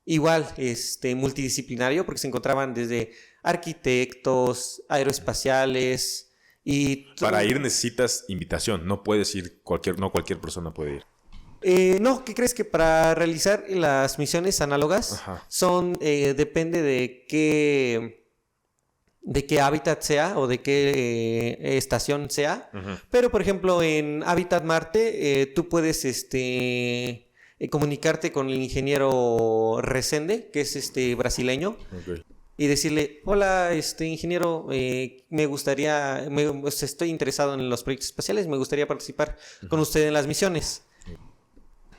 igual, multidisciplinario, porque se encontraban desde arquitectos, aeroespaciales y... Para ir necesitas invitación, no puedes ir, no cualquier persona puede ir. No, ¿qué crees? Que para realizar las misiones análogas depende de qué hábitat sea o de qué estación sea. Pero, por ejemplo, en Hábitat Marte, tú puedes comunicarte con el ingeniero Resende, que es brasileño, y decirle: hola, ingeniero, estoy interesado en los proyectos espaciales, me gustaría participar con usted en las misiones.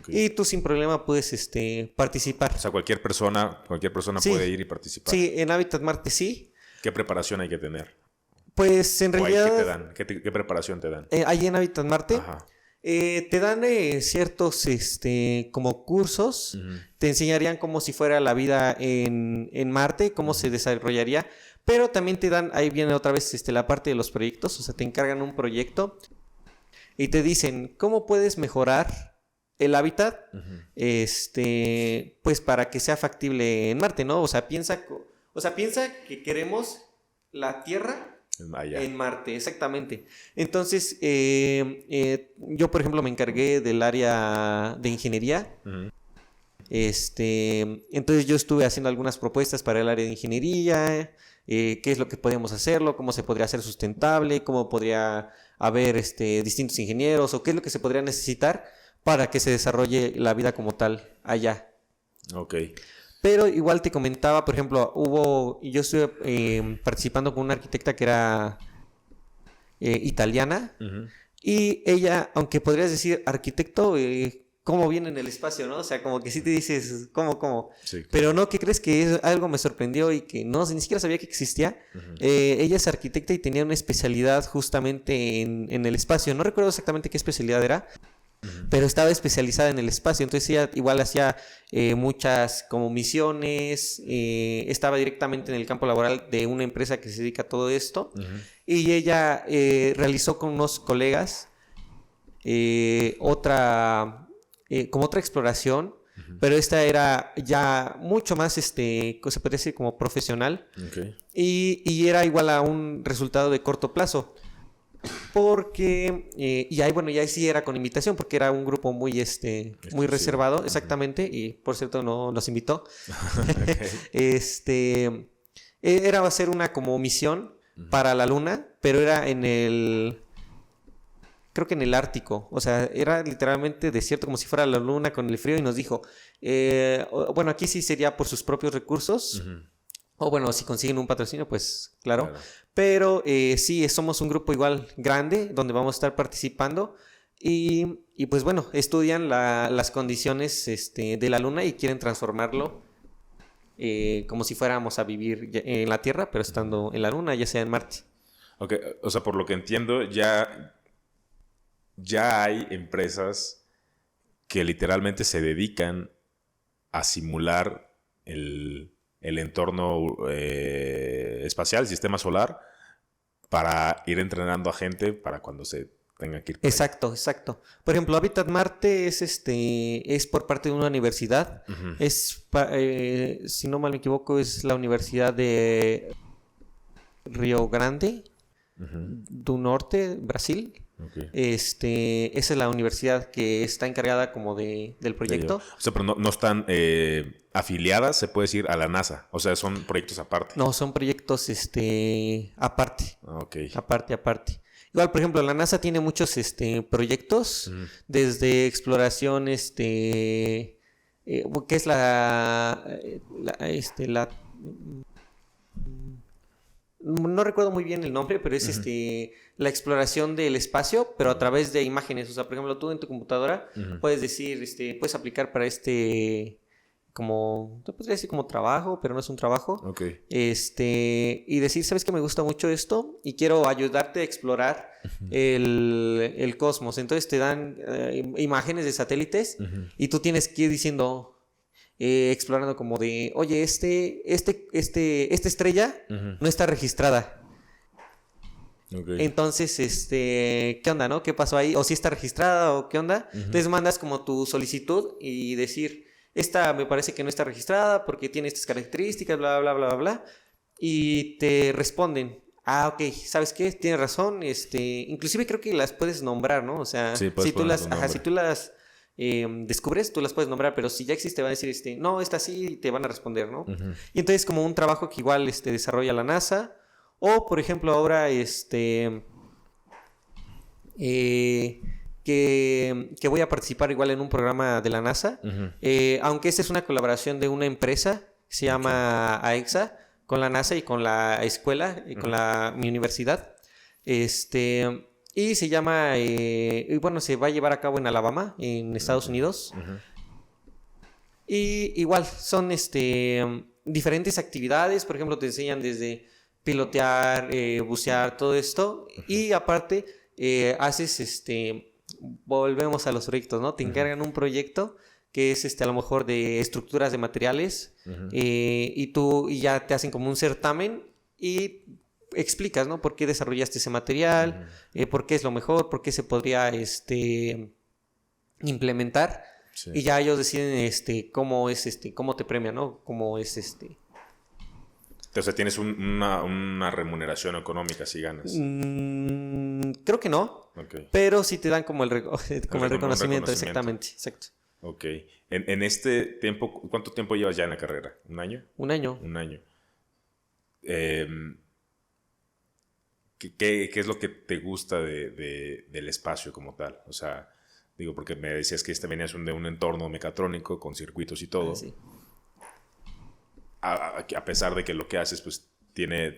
Y tú sin problema puedes participar. O sea, cualquier persona puede ir y participar. Sí, en Hábitat Marte sí. ¿Qué preparación hay que tener? Pues en realidad... ¿Qué te dan? ¿Qué preparación te dan? Ahí en Hábitat Marte te dan ciertos como cursos. Te enseñarían como si fuera la vida en Marte, cómo se desarrollaría. Pero también te dan, ahí viene otra vez la parte de los proyectos. O sea, te encargan un proyecto y te dicen cómo puedes mejorar el hábitat, pues para que sea factible en Marte, ¿no? O sea, piensa que queremos la Tierra en Marte, exactamente. Entonces, yo, por ejemplo, me encargué del área de ingeniería. Entonces yo estuve haciendo algunas propuestas para el área de ingeniería, qué es lo que podríamos hacerlo, cómo se podría hacer sustentable, cómo podría haber distintos ingenieros, o qué es lo que se podría necesitar para que se desarrolle la vida como tal allá. Ok. Pero igual te comentaba, por ejemplo, yo estuve participando con una arquitecta que era italiana, y ella, aunque podrías decir arquitecto, ¿cómo viene en el espacio, no? O sea, como que sí te dices, ¿cómo? Sí, claro. Pero no, ¿qué crees? Que algo me sorprendió y que ni siquiera sabía que existía. Ella es arquitecta y tenía una especialidad justamente en el espacio. No recuerdo exactamente qué especialidad era, pero estaba especializada en el espacio. Entonces ella igual hacía muchas como misiones, estaba directamente en el campo laboral de una empresa que se dedica a todo esto. Y ella realizó con unos colegas otra exploración, pero esta era ya mucho más, se podría decir como profesional. Y era igual a un resultado de corto plazo. Porque, y ahí sí era con invitación, porque era un grupo muy reservado, exactamente, y por cierto no nos invitó. Va a ser una como misión para la Luna, pero era creo que en el Ártico. O sea, era literalmente desierto, como si fuera la Luna con el frío, y nos dijo, aquí sí sería por sus propios recursos. O bueno, si consiguen un patrocinio, pues claro. Pero sí, somos un grupo igual grande donde vamos a estar participando. Y pues bueno, estudian las condiciones de la Luna y quieren transformarlo como si fuéramos a vivir en la Tierra, pero estando en la Luna, ya sea en Marte. Ok, o sea, por lo que entiendo, ya hay empresas que literalmente se dedican a simular el entorno espacial, el sistema solar, para ir entrenando a gente para cuando se tenga que ir. Exacto. Por ejemplo, Hábitat Marte es por parte de una universidad. Si no mal me equivoco, es la Universidad de Río Grande do Norte, Brasil. Esa es la universidad que está encargada como del proyecto. O sea, pero no están afiliadas, se puede decir, a la NASA. O sea, son proyectos aparte. No, son proyectos aparte. Aparte. Igual, por ejemplo, la NASA tiene muchos proyectos, desde exploración, que es no recuerdo muy bien el nombre, pero es la exploración del espacio, pero a través de imágenes. O sea, por ejemplo, tú en tu computadora puedes decir, puedes aplicar para como, te podría decir como trabajo, pero no es un trabajo. Okay. Y decir, ¿sabes qué? Me gusta mucho esto y quiero ayudarte a explorar el cosmos. Entonces te dan imágenes de satélites y tú tienes que ir diciendo, explorando como de, oye, esta estrella no está registrada. Okay. Entonces, ¿qué onda, no? ¿Qué pasó ahí? O si está registrada o qué onda. Entonces mandas como tu solicitud y decir, esta me parece que no está registrada porque tiene estas características, bla, bla, bla, bla, bla. Y te responden, ok, ¿sabes qué? Tienes razón. Inclusive creo que las puedes nombrar, ¿no? O sea, sí, si tú las descubres, tú las puedes nombrar, pero si ya existe, va a decir, no, esta sí, y te van a responder, ¿no? Y entonces como un trabajo que igual desarrolla la NASA. O, por ejemplo, ahora, que voy a participar igual en un programa de la NASA, aunque esta es una colaboración de una empresa, se llama AEXA, con la NASA y con la escuela, y con mi universidad, y se llama, y bueno, se va a llevar a cabo en Alabama, en Estados Unidos, y igual son diferentes actividades. Por ejemplo, te enseñan desde pilotear, bucear, todo esto, y aparte haces volvemos a los proyectos, ¿no? Te encargan un proyecto que es a lo mejor de estructuras de materiales, y ya te hacen como un certamen y explicas, ¿no? ¿Por qué desarrollaste ese material? ¿Por qué es lo mejor? ¿Por qué se podría implementar? Sí. Y ya ellos deciden cómo es cómo te premian, ¿no? Cómo es O sea, tienes una remuneración económica si ganas. Creo que no. Okay. Pero sí te dan como el reconocimiento, exactamente. Exacto. Ok. En este tiempo, ¿cuánto tiempo llevas ya en la carrera? ¿Un año? Un año. Un año. ¿Qué es lo que te gusta del espacio como tal? O sea, digo, porque me decías que venías de un entorno mecatrónico con circuitos y todo. Sí. A pesar de que lo que haces pues tiene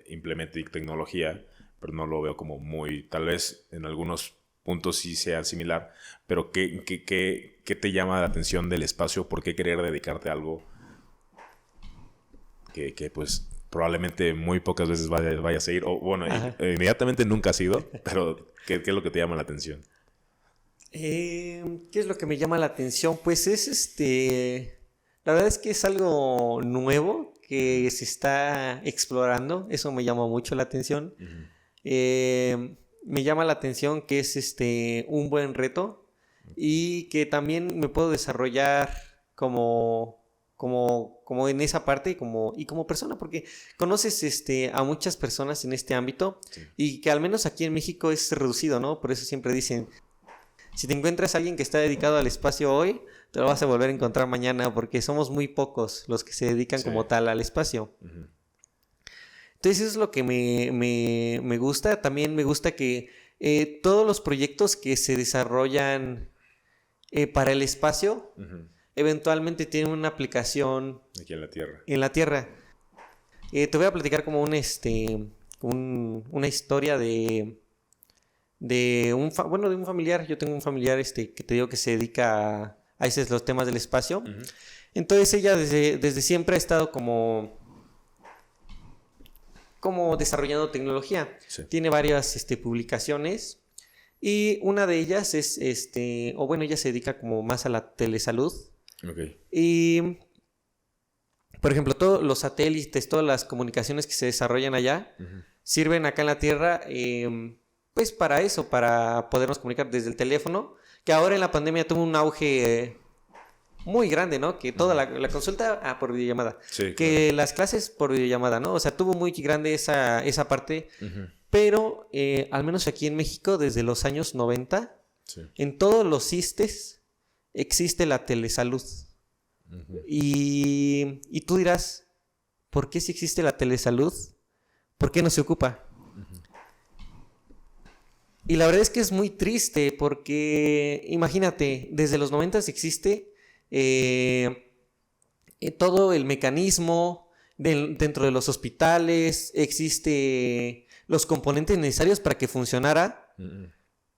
implementa tecnología, pero no lo veo como muy, tal vez en algunos puntos sí sea similar, pero ¿qué te llama la atención del espacio? ¿Por qué querer dedicarte a algo que pues probablemente muy pocas veces vayas a ir? O bueno, inmediatamente nunca has ido, pero ¿qué es lo que te llama la atención? ¿Qué es lo que me llama la atención? Pues es la verdad es que es algo nuevo que se está explorando. Eso me llama mucho la atención. Me llama la atención que es un buen reto y que también me puedo desarrollar como en esa parte y como persona, porque conoces a muchas personas en este ámbito, sí. Y que al menos aquí en México es reducido, ¿no? Por eso siempre dicen, si te encuentras a alguien que está dedicado al espacio hoy, te lo vas a volver a encontrar mañana, porque somos muy pocos los que se dedican, sí, como tal al espacio. Entonces eso es lo que me gusta. También me gusta que todos los proyectos que se desarrollan para el espacio eventualmente tienen una aplicación aquí en la Tierra. En la Tierra. Te voy a platicar como una historia de un familiar. Yo tengo un familiar que te digo que se dedica a esos los temas del espacio. Entonces ella desde siempre ha estado como desarrollando tecnología. Sí. Tiene varias publicaciones y una de ellas es ella se dedica como más a la telesalud. Okay. Y por ejemplo, todos los satélites, todas las comunicaciones que se desarrollan allá sirven acá en la Tierra pues para eso, para podernos comunicar desde el teléfono, que ahora en la pandemia tuvo un auge muy grande, ¿no? Que toda la consulta por videollamada, sí, que claro. Las clases por videollamada, ¿no? O sea, tuvo muy grande esa parte, pero al menos aquí en México desde los años 90, sí, en todos los ISSSTEs existe la telesalud. Y tú dirás, ¿por qué si existe la telesalud? ¿Por qué no se ocupa? Y la verdad es que es muy triste porque, imagínate, desde los 90 existe todo el mecanismo dentro de los hospitales, existe los componentes necesarios para que funcionara,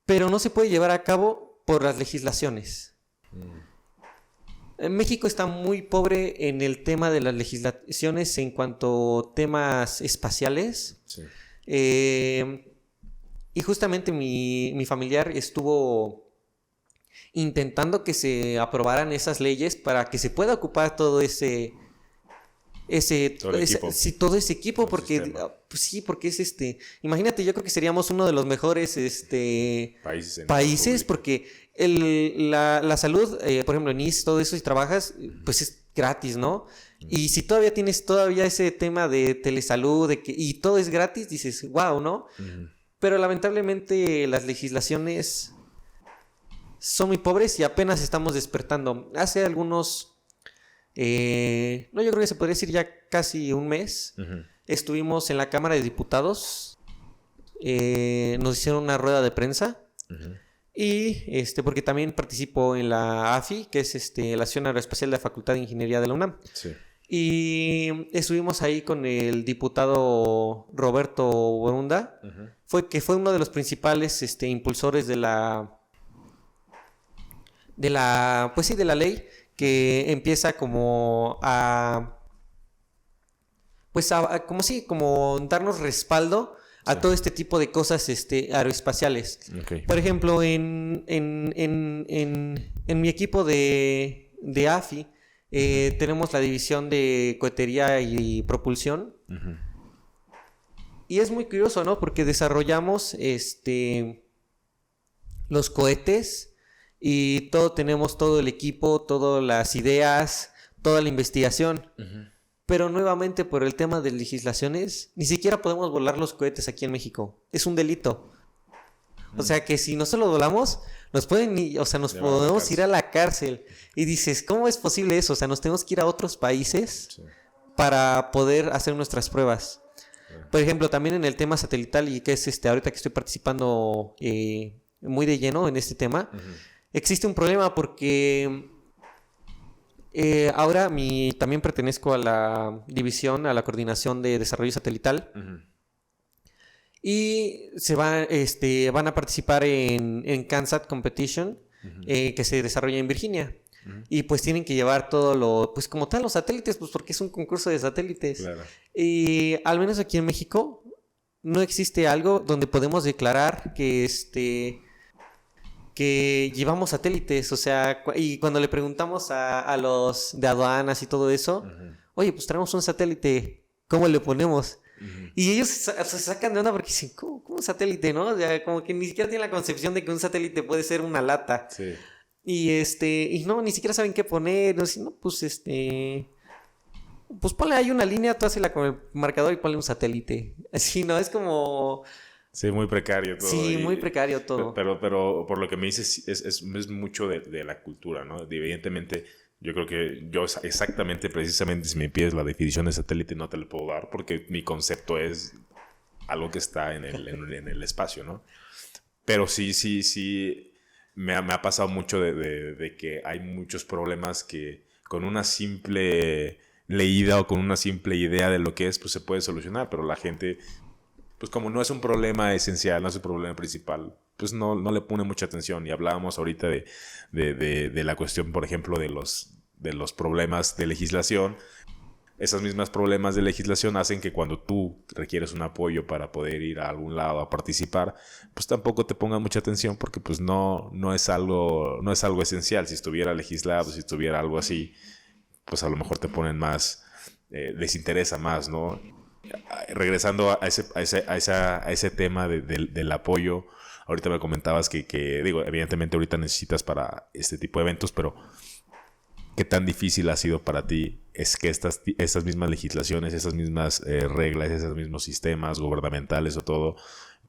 pero no se puede llevar a cabo por las legislaciones. México está muy pobre en el tema de las legislaciones en cuanto a temas espaciales. Sí. Y justamente mi familiar estuvo intentando que se aprobaran esas leyes para que se pueda ocupar todo ese todo ese equipo, porque pues sí, porque es imagínate, yo creo que seríamos uno de los mejores países porque la salud, por ejemplo, en ISSSTE, todo eso, si trabajas, pues es gratis, ¿no? Y si todavía tienes ese tema de telesalud y todo es gratis, dices, wow, ¿no? Pero lamentablemente las legislaciones son muy pobres y apenas estamos despertando. Hace algunos yo creo que se podría decir ya casi un mes, estuvimos en la Cámara de Diputados, nos hicieron una rueda de prensa, y porque también participo en la AFI, que es la Asociación Aeroespacial de la Facultad de Ingeniería de la UNAM. Sí. Y estuvimos ahí con el diputado Roberto Borunda, que fue uno de los principales impulsores de la ley, que empieza como como darnos respaldo a todo este tipo de cosas aeroespaciales. Okay. Por ejemplo, en mi equipo de AFI tenemos la división de cohetería y propulsión. Y es muy curioso, ¿no? Porque desarrollamos los cohetes. Y tenemos todo el equipo, todas las ideas, toda la investigación. Pero nuevamente por el tema de legislaciones, ni siquiera podemos volar los cohetes aquí en México. Es un delito. O sea que si nosotros lo volamos, nos podemos ir a la cárcel. Y dices, ¿cómo es posible eso? O sea, nos tenemos que ir a otros países para poder hacer nuestras pruebas. Por ejemplo, también en el tema satelital, y que es ahorita que estoy participando muy de lleno en este tema, existe un problema porque ahora también pertenezco a la división, a la coordinación de desarrollo satelital. Y van a participar en CANSAT Competition, que se desarrolla en Virginia. Y pues tienen que llevar pues como tal los satélites, pues porque es un concurso de satélites. Claro. Y al menos aquí en México no existe algo donde podemos declarar que llevamos satélites, o sea, y cuando le preguntamos a los de aduanas y todo eso, oye, pues traemos un satélite, ¿cómo le ponemos? Y ellos se sacan de onda porque dicen, ¿cómo un satélite, no? O sea, como que ni siquiera tienen la concepción de que un satélite puede ser una lata. Sí. Y no, ni siquiera saben qué poner, no, pues pues ponle ahí una línea, tú hazla con el marcador y ponle un satélite. Así, ¿no? Es como... Sí, muy precario todo. Sí, muy precario todo. Pero por lo que me dices, es mucho de la cultura, ¿no? Evidentemente, yo creo que yo precisamente, si me pides la definición de satélite, no te la puedo dar porque mi concepto es algo que está en el espacio, ¿no? Pero sí, me ha pasado mucho de que hay muchos problemas que con una simple leída o con una simple idea de lo que es, pues se puede solucionar, pero la gente... pues como no es un problema esencial, no es un problema principal, pues no le pone mucha atención. Y hablábamos ahorita de la cuestión, por ejemplo, de los problemas de legislación. Esos mismos problemas de legislación hacen que cuando tú requieres un apoyo para poder ir a algún lado a participar, pues tampoco te pongan mucha atención porque pues no es algo esencial. Si estuviera legislado, si estuviera algo así, pues a lo mejor te ponen más, les interesa más, ¿no? Regresando a ese tema del apoyo, ahorita me comentabas que digo, evidentemente ahorita necesitas para este tipo de eventos, pero ¿qué tan difícil ha sido para ti es que estas mismas legislaciones, esas mismas reglas, esos mismos sistemas gubernamentales o todo,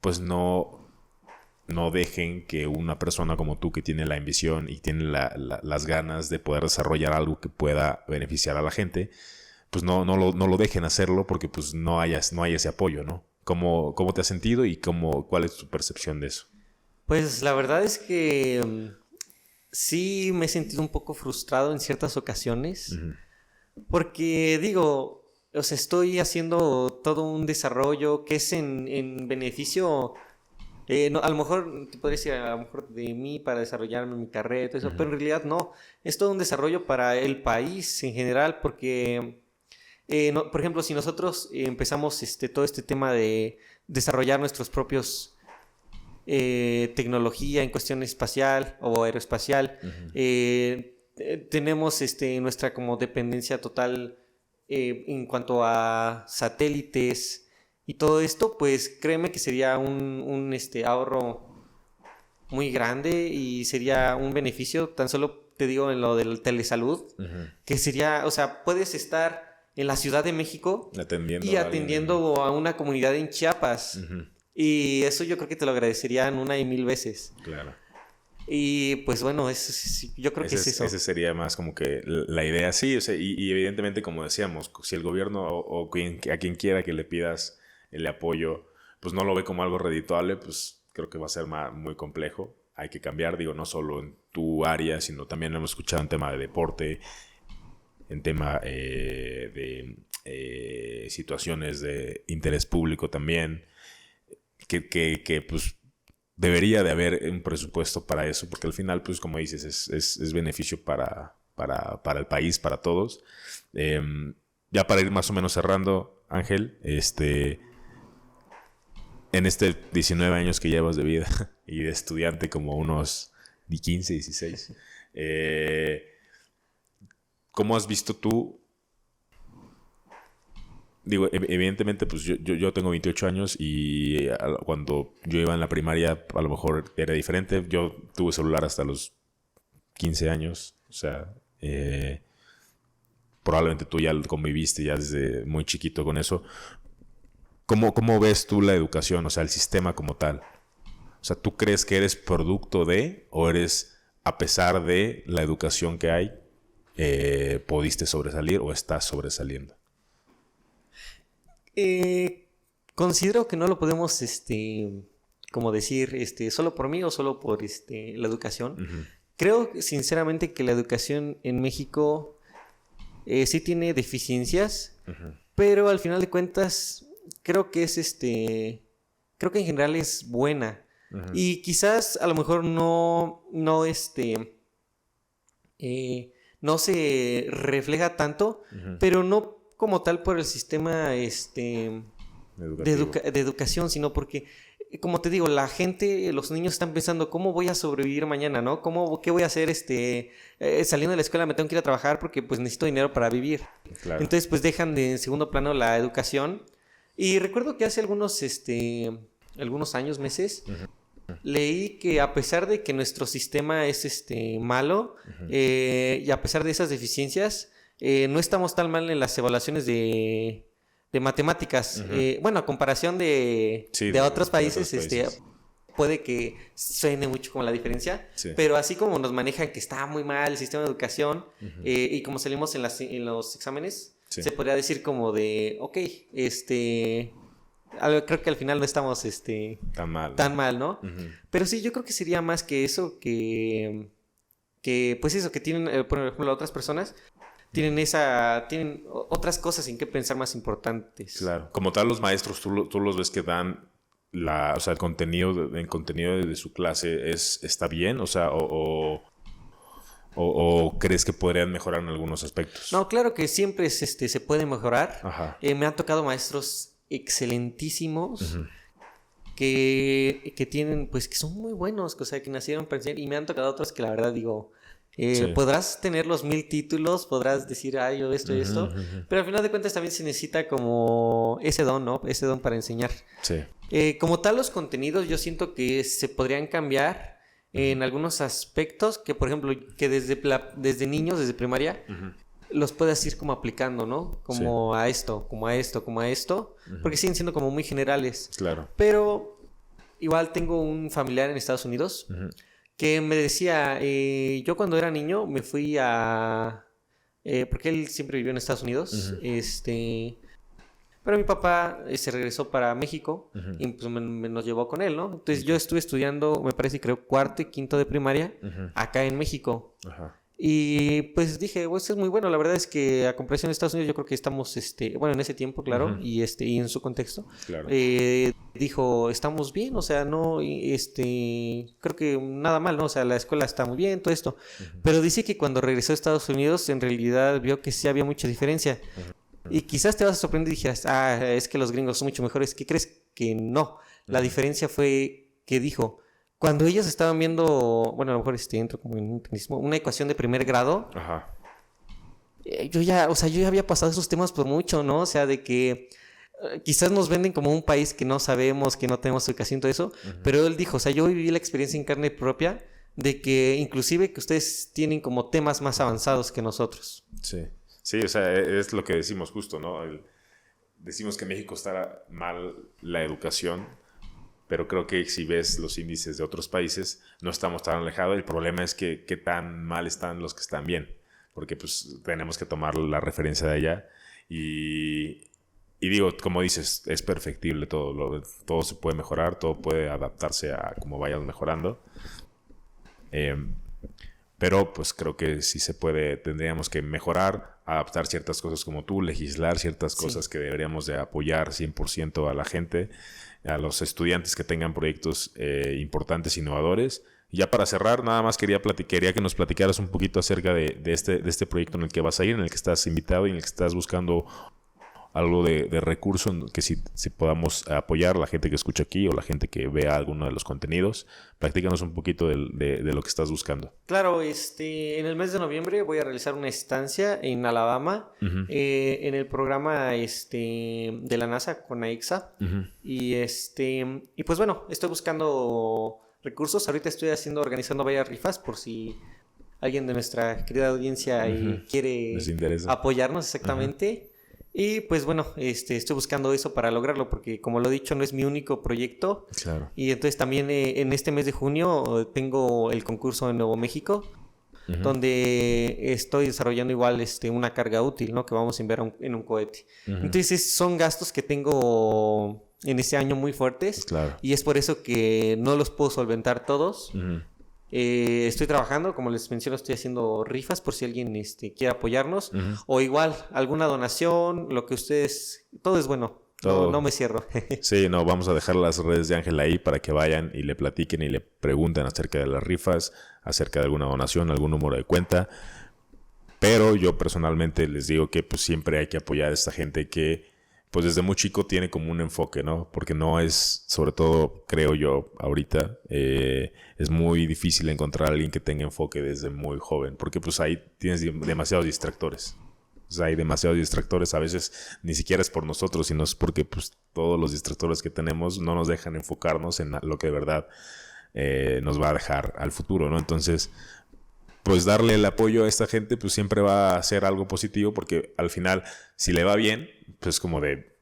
pues no dejen que una persona como tú, que tiene la ambición y tiene las ganas de poder desarrollar algo que pueda beneficiar a la gente, pues no lo dejen hacerlo porque pues no hay ese apoyo, ¿no? ¿Cómo te has sentido y cuál es tu percepción de eso? Pues la verdad es que sí me he sentido un poco frustrado en ciertas ocasiones. Porque digo, o sea, estoy haciendo todo un desarrollo que es en beneficio, a lo mejor te podría decir, a lo mejor de mí para desarrollarme mi carrera y todo eso, pero en realidad no, es todo un desarrollo para el país en general, porque, por ejemplo, si nosotros empezamos todo este tema de desarrollar nuestros propios tecnología en cuestión espacial o aeroespacial, tenemos nuestra como dependencia total en cuanto a satélites y todo esto, pues créeme que sería un ahorro muy grande y sería un beneficio, tan solo te digo en lo del telesalud, que sería, o sea, puedes estar en la Ciudad de México atendiendo a una comunidad en Chiapas. Y eso yo creo que te lo agradecerían una y mil veces. Claro. Y pues bueno, yo creo que es eso. Ese sería más como que la idea, sí. O sea, y evidentemente, como decíamos, si el gobierno o a quien quiera que le pidas el apoyo, pues no lo ve como algo redituable, pues creo que va a ser muy complejo. Hay que cambiar, digo, no solo en tu área, sino también hemos escuchado en tema de deporte, en tema de situaciones de interés público también. Que pues debería de haber un presupuesto para eso, porque al final, pues como dices, es beneficio para el país, para todos. Ya para ir más o menos cerrando, Ángel, en 19 años que llevas de vida y de estudiante como unos 15, 16, ¿cómo has visto tú? Digo, evidentemente, pues yo tengo 28 años y cuando yo iba en la primaria a lo mejor era diferente. Yo tuve celular hasta los 15 años. O sea, probablemente tú ya conviviste ya desde muy chiquito con eso. ¿Cómo ves tú la educación? O sea, el sistema como tal. O sea, ¿tú crees que eres producto de o eres, a pesar de la educación que hay, pudiste sobresalir o estás sobresaliendo? Considero que no lo podemos, como decir, solo por mí o solo por la educación. Creo sinceramente que la educación en México sí tiene deficiencias, pero al final de cuentas creo que creo que en general es buena. Y quizás a lo mejor no se refleja tanto, pero no como tal por el sistema de educación, sino porque, como te digo, la gente, los niños están pensando, ¿cómo voy a sobrevivir mañana, no? ¿Qué voy a hacer saliendo de la escuela? Me tengo que ir a trabajar porque pues necesito dinero para vivir. Claro. Entonces pues dejan en segundo plano la educación. Y recuerdo que hace algunos años, meses, leí que a pesar de que nuestro sistema es malo, y a pesar de esas deficiencias, no estamos tan mal en las evaluaciones de matemáticas. Bueno, a comparación de otros países, puede que suene mucho como la diferencia, pero así como nos manejan que está muy mal el sistema de educación, y como salimos en los exámenes, se podría decir como de, ok, creo que al final no estamos tan mal, ¿no? Pero sí, yo creo que sería más que eso, que pues eso, que tienen, por ejemplo, otras personas tienen otras cosas en qué pensar más importantes. Claro. Como tal, los maestros, tú los ves que dan o sea, el contenido de su clase está bien, o sea, o crees que podrían mejorar en algunos aspectos. No, claro que siempre se puede mejorar. Me han tocado maestros excelentísimos que tienen, pues, que son muy buenos, o sea, que nacieron para enseñar, y me han tocado otros que la verdad digo, podrás tener los 1000 títulos, podrás decir, yo esto y esto, pero al final de cuentas también se necesita como ese don, ¿no? Ese don para enseñar. Sí. Como tal, los contenidos yo siento que se podrían cambiar en algunos aspectos, que por ejemplo, que desde niños, desde primaria, los puedas ir como aplicando, ¿no? Como a esto, como a esto, como a esto, porque siguen siendo como muy generales. Claro. Pero igual tengo un familiar en Estados Unidos que me decía, yo cuando era niño me fui porque él siempre vivió en Estados Unidos, pero mi papá se regresó para México y pues nos llevó con él, ¿no? Entonces yo estuve estudiando, me parece, creo, cuarto y quinto de primaria acá en México. Y pues dije, pues es muy bueno. La verdad es que a comparación de Estados Unidos, yo creo que estamos, bueno, en ese tiempo, claro, y en su contexto, Claro. dijo, estamos bien, o sea, no, creo que nada mal, ¿no? O sea, la escuela está muy bien, todo esto. Pero dice que cuando regresó a Estados Unidos, en realidad vio que sí había mucha diferencia. Y quizás te vas a sorprender y dijeras, es que los gringos son mucho mejores. ¿Qué crees? Que no. La diferencia fue que dijo, cuando ellos estaban viendo, bueno, a lo mejor entro como en un tecnicismo, una ecuación de primer grado, Ajá. yo ya había pasado esos temas por mucho, ¿no? O sea, de que quizás nos venden como un país que no sabemos, que no tenemos educación, todo eso, pero él dijo, o sea, yo viví la experiencia en carne propia de que inclusive que ustedes tienen como temas más avanzados que nosotros. Sí. Sí, o sea, es lo que decimos justo, ¿no? Decimos que en México está mal la educación, pero creo que si ves los índices de otros países, no estamos tan alejados. El problema es que qué tan mal están los que están bien, porque pues tenemos que tomar la referencia de allá. Y digo, como dices, es perfectible todo. Todo se puede mejorar, todo puede adaptarse a cómo vayas mejorando. Pero pues creo que sí se puede, tendríamos que mejorar, adaptar ciertas cosas como tú, legislar ciertas cosas que deberíamos de apoyar 100% a la gente, a los estudiantes que tengan proyectos importantes, innovadores. Y ya para cerrar, nada más quería que nos platicaras un poquito acerca de este proyecto en el que vas a ir, en el que estás invitado y en el que estás buscando algo de recurso que si podamos apoyar la gente que escucha aquí o la gente que vea alguno de los contenidos. Platícanos un poquito de lo que estás buscando. Claro, en el mes de noviembre voy a realizar una estancia en Alabama, en el programa de la NASA con AIXA. Y pues bueno, estoy buscando recursos. Ahorita estoy organizando varias rifas por si alguien de nuestra querida audiencia quiere apoyarnos exactamente. Y pues bueno, estoy buscando eso para lograrlo porque como lo he dicho no es mi único proyecto. Claro. Y entonces también en este mes de junio tengo el concurso en Nuevo México, donde estoy desarrollando igual una carga útil, ¿no? Que vamos a enviar en un cohete. Entonces son gastos que tengo en este año muy fuertes. Claro. Y es por eso que no los puedo solventar todos. Estoy trabajando, como les menciono, estoy haciendo rifas por si alguien quiere apoyarnos. O igual, alguna donación, lo que ustedes... Todo es bueno. No me cierro. Sí, no, vamos a dejar las redes de Ángel ahí para que vayan y le platiquen y le pregunten acerca de las rifas, acerca de alguna donación, algún número de cuenta. Pero yo personalmente les digo que pues siempre hay que apoyar a esta gente que pues desde muy chico tiene como un enfoque, ¿no? Porque no es, sobre todo creo yo ahorita, es muy difícil encontrar a alguien que tenga enfoque desde muy joven, porque pues ahí tienes demasiados distractores. O sea, hay demasiados distractores, a veces ni siquiera es por nosotros, sino es porque pues todos los distractores que tenemos no nos dejan enfocarnos en lo que de verdad nos va a dejar al futuro, ¿no? Entonces, pues darle el apoyo a esta gente pues siempre va a ser algo positivo, porque al final, si le va bien, pues como de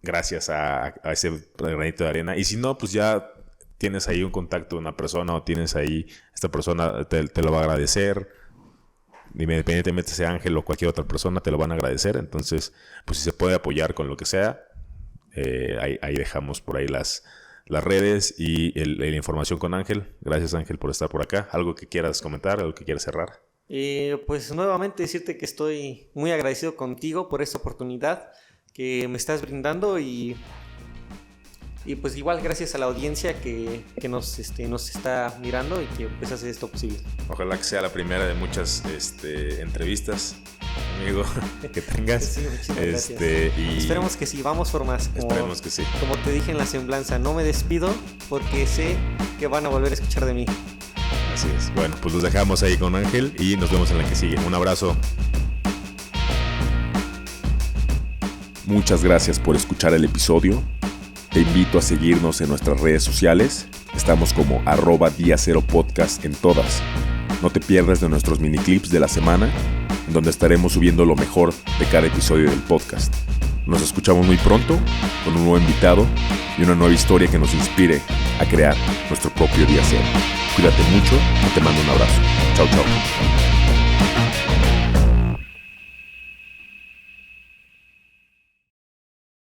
gracias a ese granito de arena. Y si no, pues ya tienes ahí un contacto de una persona o tienes ahí, esta persona te lo va a agradecer. Independientemente sea Ángel o cualquier otra persona, te lo van a agradecer. Entonces, pues si se puede apoyar con lo que sea, ahí dejamos por ahí las redes y la información con Ángel. Gracias, Ángel, por estar por acá. ¿Algo que quieras comentar? ¿Algo que quieras cerrar? Pues nuevamente decirte que estoy muy agradecido contigo por esta oportunidad que me estás brindando y pues igual gracias a la audiencia que nos está mirando y que pues hace esto posible. Ojalá que sea la primera de muchas esperemos amigo, que tengas. Sí, muchísimas gracias. Y esperemos que sí, vamos por más. Esperemos que sí. Como te dije en la semblanza, no me despido porque sé que van a volver a escuchar de mí. Así es. Bueno, pues los dejamos ahí con Ángel y nos vemos en la que sigue. Un abrazo. Muchas gracias por escuchar el episodio. Te invito a seguirnos en nuestras redes sociales. Estamos como @dia0podcast en todas. No te pierdas de nuestros miniclips de la semana, en donde estaremos subiendo lo mejor de cada episodio del podcast. Nos escuchamos muy pronto con un nuevo invitado y una nueva historia que nos inspire a crear nuestro propio día cero. Cuídate mucho y te mando un abrazo. Chao, chao.